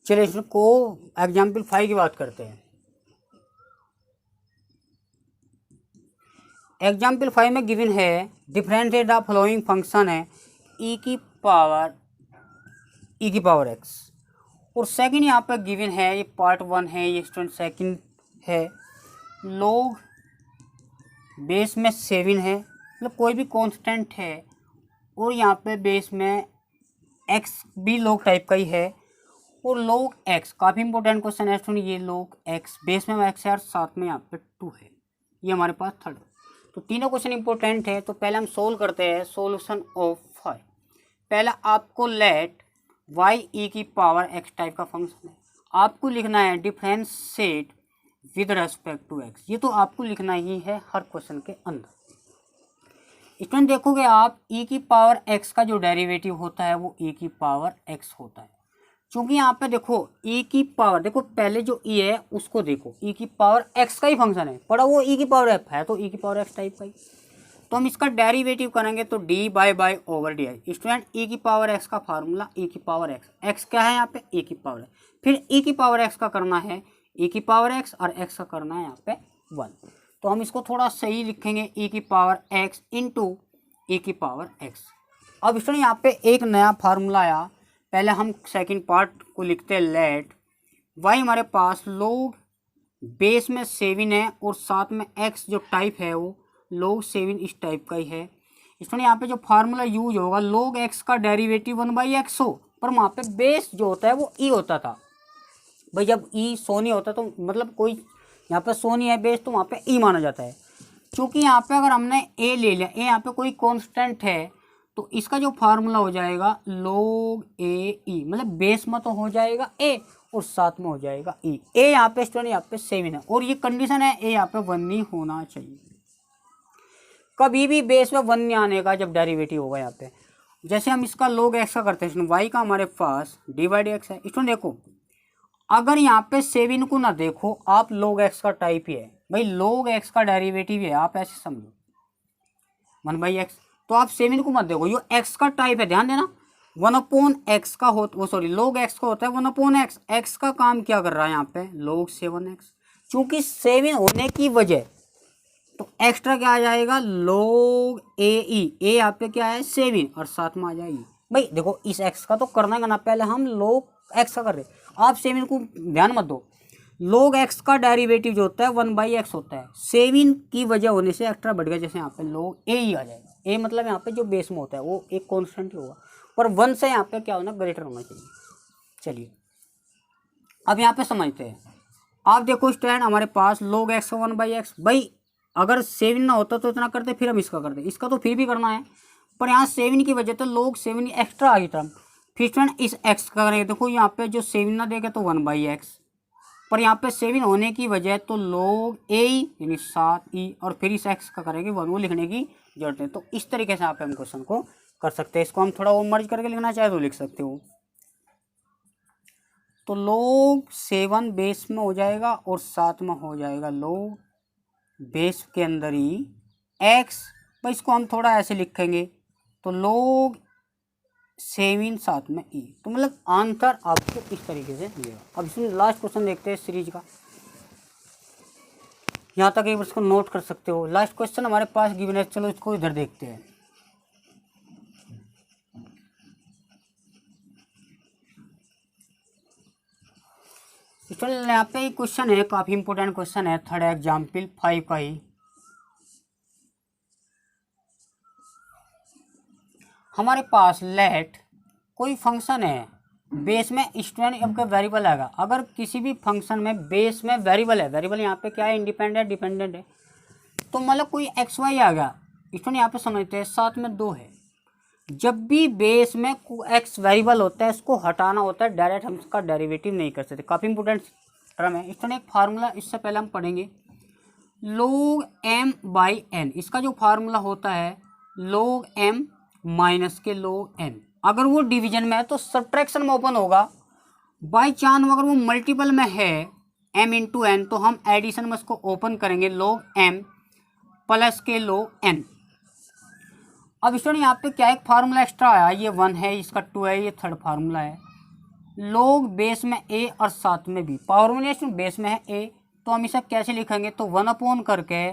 चलिए इसको एग्जाम्पल 5 की बात करते हैं। एग्जाम्पल 5 में गिवन है डिफरेंशिएट द फॉलोइंग फंक्शन है ई की पावर एक्स, और सेकंड यहाँ पर गिवन है, ये पार्ट 1 है, ये स्टूडेंट सेकंड है, लोग बेस में 7 है, मतलब कोई भी कांस्टेंट है, और यहाँ पे बेस में एक्स भी लोग टाइप का ही है, और लोग एक्स काफ़ी इंपॉर्टेंट क्वेश्चन है स्टूडेंट, ये लोग एक्स बेस में एक्स है और साथ में यहाँ पे 2 है, ये हमारे पास थर्ड। तो तीनों क्वेश्चन इंपॉर्टेंट है। तो पहले हम सोल्व करते हैं सॉल्यूशन ऑफ 5। पहला आपको लेट वाई ई की पावर एक्स टाइप का फंक्शन है, आपको लिखना है differentiate with respect to x, ये तो आपको लिखना ही है हर क्वेश्चन के अंदर। इसमें देखोगे आप ई की पावर एक्स का जो डेरिवेटिव होता है वो ई की पावर एक्स होता है, क्योंकि यहाँ पे देखो ई की पावर, देखो पहले जो ई है उसको देखो, ई की पावर एक्स का ही फंक्शन है, पड़ा वो ई की पावर एफ है तो ई की पावर एक्स टाइप का ही, तो हम इसका डेरिवेटिव करेंगे तो d by over d i. Student e की पावर एक्स का फार्मूला ई की पावर एक्स, एक्स क्या है यहाँ पे ई की पावर है, फिर ई की पावर एक्स का करना है ई की पावर एक्स और एक्स का करना है यहाँ पे 1, तो हम इसको थोड़ा सही लिखेंगे ई की पावर एक्स इंटू ई की पावर एक्स। अब स्टूडेंट यहाँ पे एक नया फार्मूला आया, पहले हम सेकंड पार्ट को लिखते हैं लेट वाई हमारे पास लोग बेस में 7 है और साथ में एक्स जो टाइप है वो लोग 7 इस टाइप का ही है। स्टूडेंट यहाँ पे जो फार्मूला यूज होगा लोग एक्स का डेरिवेटिव 1/x हो, पर वहाँ पे बेस जो होता है वो ई होता था भाई, जब ई सो नहीं होता तो मतलब कोई यहाँ पे सो नहीं है बेस तो वहाँ पे ई माना जाता है। क्योंकि यहाँ पे अगर हमने ए ले लिया, ए यहाँ पे कोई कांस्टेंट है तो इसका जो फार्मूला हो जाएगा लोग ए ई, मतलब बेस में तो हो जाएगा ए और साथ में हो जाएगा ई। ए यहाँ पे स्टूडेंट यहाँ पे 7 है और ये कंडीशन है ए यहाँ पे 1 नहीं होना चाहिए, कभी भी बेस में 1 नहीं आने का जब डेरिवेटिव होगा यहाँ पे। जैसे हम इसका लोग एक्स का करते हैं, वाई का हमारे पास डिवाइड एक्स है, स्टूडेंट देखो अगर यहाँ पे 7 को ना देखो आप लोग एक्स का टाइप ही है भाई, लोग एक्स का डेरिवेटिव है, आप ऐसे समझो 1/x, तो आप 7 को मत देखो, ये एक्स का टाइप है, ध्यान देना 1/x का हो, वो सॉरी लोग एक्स का होता है 1/x, एक्स का काम क्या कर रहा है यहाँ पे लोग 7x, चूंकि 7 होने की वजह तो एक्स्ट्रा क्या आ जाएगा लोग ए ई, ए यहाँ पे क्या है 7 और साथ में आ जाएगी भाई। देखो इस एक्स का तो करना है ना, पहले हम लोग एक्स का कर रहे, आप 7 को ध्यान मत दो, लोग एक्स का डेरिवेटिव जो होता है 1/x होता है, 7 की वजह होने से एक्स्ट्रा बढ़ गया, जैसे यहाँ पे लोग ए ही आ जाएगा, ए मतलब यहाँ पे जो बेस में होता है वो एक कांस्टेंट ही होगा, पर 1 से यहाँ पे क्या होना ग्रेटर होना चाहिए। चलिए अब यहाँ पे समझते हैं, आप देखो स्टूडेंट हमारे पास लोग एक्स का 1/x, भाई अगर 7 ना होता तो इतना करते, फिर हम इसका करते, इसका तो फिर भी करना है, पर यहाँ 7 की वजह तो लोग 7 एक्स्ट्रा आ गई टर्म, फिर स्टूडेंट इस एक्स का करेंगे, देखो यहाँ पे जो 7 ना देगा तो 1/x, पर यहाँ पे 7 होने की वजह तो लोग ए यानी 7 और फिर इस एक्स का करेंगे 1, वो लिखने की जरूरत है। तो इस तरीके से आप हम क्वेश्चन को कर सकते हैं, इसको हम थोड़ा और मर्ज करके लिखना चाहे तो लिख सकते हो, तो लोग 7 बेस में हो जाएगा और साथ में हो जाएगा लोग बेस के अंदर ही एक्स, भाई इसको हम थोड़ा ऐसे लिखेंगे तो लोग 7 साथ में ई, तो मतलब आंसर आपको इस तरीके से मिलेगा। अब इसमें लास्ट क्वेश्चन देखते हैं सीरीज का, यहाँ तक एक बार इसको नोट कर सकते हो, लास्ट क्वेश्चन हमारे पास गिवन है, चलो इसको इधर देखते हैं। स्टूडेंट यहाँ पे क्वेश्चन है, काफी इंपॉर्टेंट क्वेश्चन है, थर्ड एग्जाम्पल 5 का ही। हमारे पास लेट कोई फंक्शन है बेस में स्टूडेंट आपका वेरिएबल आएगा, अगर किसी भी फंक्शन में बेस में वेरिएबल है, वेरिएबल यहाँ पे क्या है इंडिपेंडेंट डिपेंडेंट है, तो मतलब कोई एक्स वाई आ गया, स्टूडेंट यहाँ पे समझते हैं साथ में 2 है, जब भी बेस में एक्स वेरिएबल होता है इसको हटाना होता है, डायरेक्ट हम इसका डेरिवेटिव नहीं कर सकते, काफ़ी इंपॉर्टेंट टर्म है। स्टूडेंट एक फार्मूला इससे पहले हम पढ़ेंगे लोग m/n, इसका जो फार्मूला होता है लोग m माइनस के लोग n, अगर वो डिवीजन में है तो सब्ट्रैक्शन में ओपन होगा, बाई चांस अगर वो मल्टीपल में है m इंटू एन तो हम एडिशन में इसको ओपन करेंगे लोग m प्लस के लोग n। अब स्टूडेंट यहाँ पे क्या एक फार्मूला एक्स्ट्रा आया, ये 1 है, इसका 2 है, ये थर्ड फार्मूला है, लोग बेस में ए और साथ में बी, पावर में नहीं, बेस में है ए, तो हम इसे कैसे लिखेंगे, तो 1 करके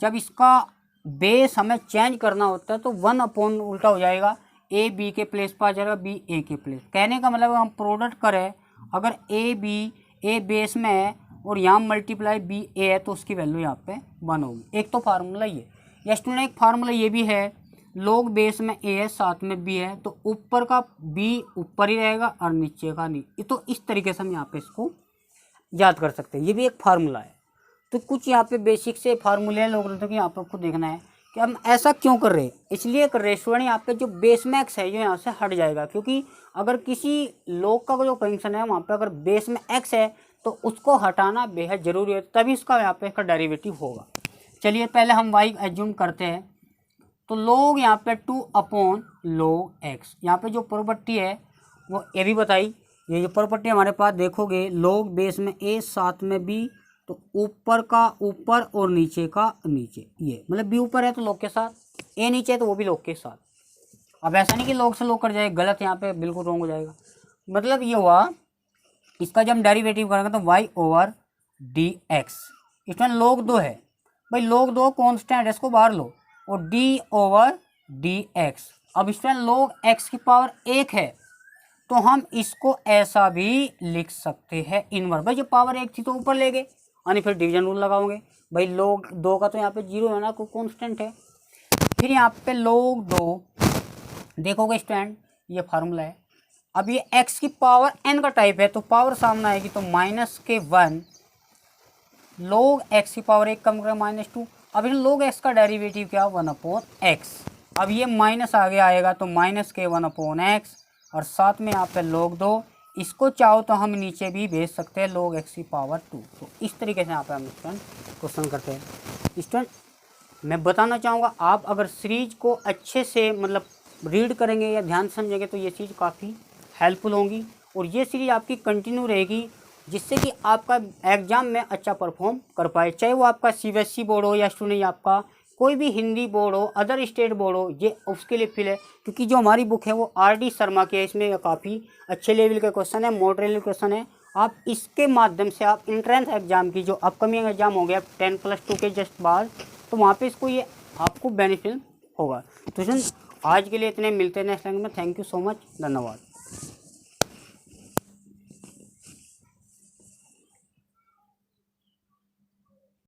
जब इसका बेस हमें चेंज करना होता है तो 1 उल्टा हो जाएगा, ए बी के प्लेस पर आ जाएगा, बी ए के प्लेस। कहने का मतलब हम प्रोडक्ट करें, अगर ए बी, ए बेस में है और यहाँ मल्टीप्लाई बी ए है तो उसकी वैल्यू यहाँ पे 1 होगी। एक तो फार्मूला ये, या स्टूडेंट एक फार्मूला ये भी है, लोग बेस में ए है साथ में बी है तो ऊपर का बी ऊपर ही रहेगा और नीचे का नहीं। तो इस तरीके से हम यहाँ पे इसको याद कर सकते हैं, ये भी एक फार्मूला है। तो कुछ यहाँ पे बेसिक से फार्मूले हैं लोग कि यहाँ पर आपको देखना है कि हम ऐसा क्यों कर रहे हैं, इसलिए कर रहे हैं स्टूडेंट। यहाँ पे जो बेस में एक्स है जो यहाँ से हट जाएगा, क्योंकि अगर किसी लोग का जो फंक्शन है वहाँ पे अगर बेस में एक्स है तो उसको हटाना बेहद ज़रूरी है, तभी उसका यहाँ पे इसका डेरिवेटिव होगा। चलिए पहले हम वाई एज्यूम करते हैं, तो लोग यहाँ पे 2 log x, यहाँ पे जो प्रॉपर्टी है वो ये भी बताई। ये जो प्रॉपर्टी हमारे पास देखोगे, लोग बेस में a साथ में b, तो ऊपर का ऊपर और नीचे का नीचे, ये मतलब b ऊपर है तो लोग के साथ, a नीचे है तो वो भी लोग के साथ। अब ऐसा नहीं कि लोग से लोग कर जाए, गलत, यहाँ पे बिल्कुल रॉन्ग हो जाएगा। मतलब ये हुआ, इसका जब हम डेरिवेटिव करेंगे तो y/dx, इसमें लोग 2 है भाई, लोग 2 कॉन्स्टेंट है, इसको बाहर लो, और d/dx। अब इसमें लोग x की पावर 1 है तो हम इसको ऐसा भी लिख सकते हैं इनवर्स। भाई जो पावर 1 थी तो ऊपर ले गए, यानी फिर डिवीजन रूल लगाओगे। भाई लोग 2 का तो यहाँ पे 0 है ना, कोई कॉन्स्टेंट है। फिर यहाँ पे लोग 2 देखोगे स्टूडेंट, ये फार्मूला है। अब ये x की पावर n का टाइप है तो पावर सामने आएगी तो -1 लोग x की पावर 1 कम करें -2। अब इन लोग x का डेरिवेटिव क्या, 1/x। अब ये माइनस आगे आएगा तो -1/x, और साथ में यहाँ पे लोग 2, इसको चाहो तो हम नीचे भी भेज सकते हैं, लोग x की पावर 2। तो इस तरीके से यहाँ पे हम स्टूडेंट क्वेश्चन करते हैं। स्टूडेंट मैं बताना चाहूँगा, आप अगर सीरीज को अच्छे से मतलब रीड करेंगे या ध्यान समझेंगे तो ये चीज़ काफ़ी हेल्पफुल होंगी, और ये सीरीज आपकी कंटिन्यू रहेगी, जिससे कि आपका एग्ज़ाम में अच्छा परफॉर्म कर पाए, चाहे वो आपका CBSE बोर्ड हो या स्टूडेंट आपका कोई भी हिंदी बोर्ड हो, अदर स्टेट बोर्ड हो, ये उसके लिए फिल है। क्योंकि जो हमारी बुक है वो RD शर्मा की है, इसमें काफ़ी अच्छे लेवल के क्वेश्चन है, मॉडल क्वेश्चन है। आप इसके माध्यम से आप एंट्रेंस एग्जाम की जो अपकमिंग एग्जाम हो गया 10+2 के जस्ट बाद, तो वहाँ पे इसको ये आपको बेनिफिट होगा। तो आज के लिए इतने, मिलते हैं नेक्स्ट टाइम में। थैंक यू सो मच, धन्यवाद।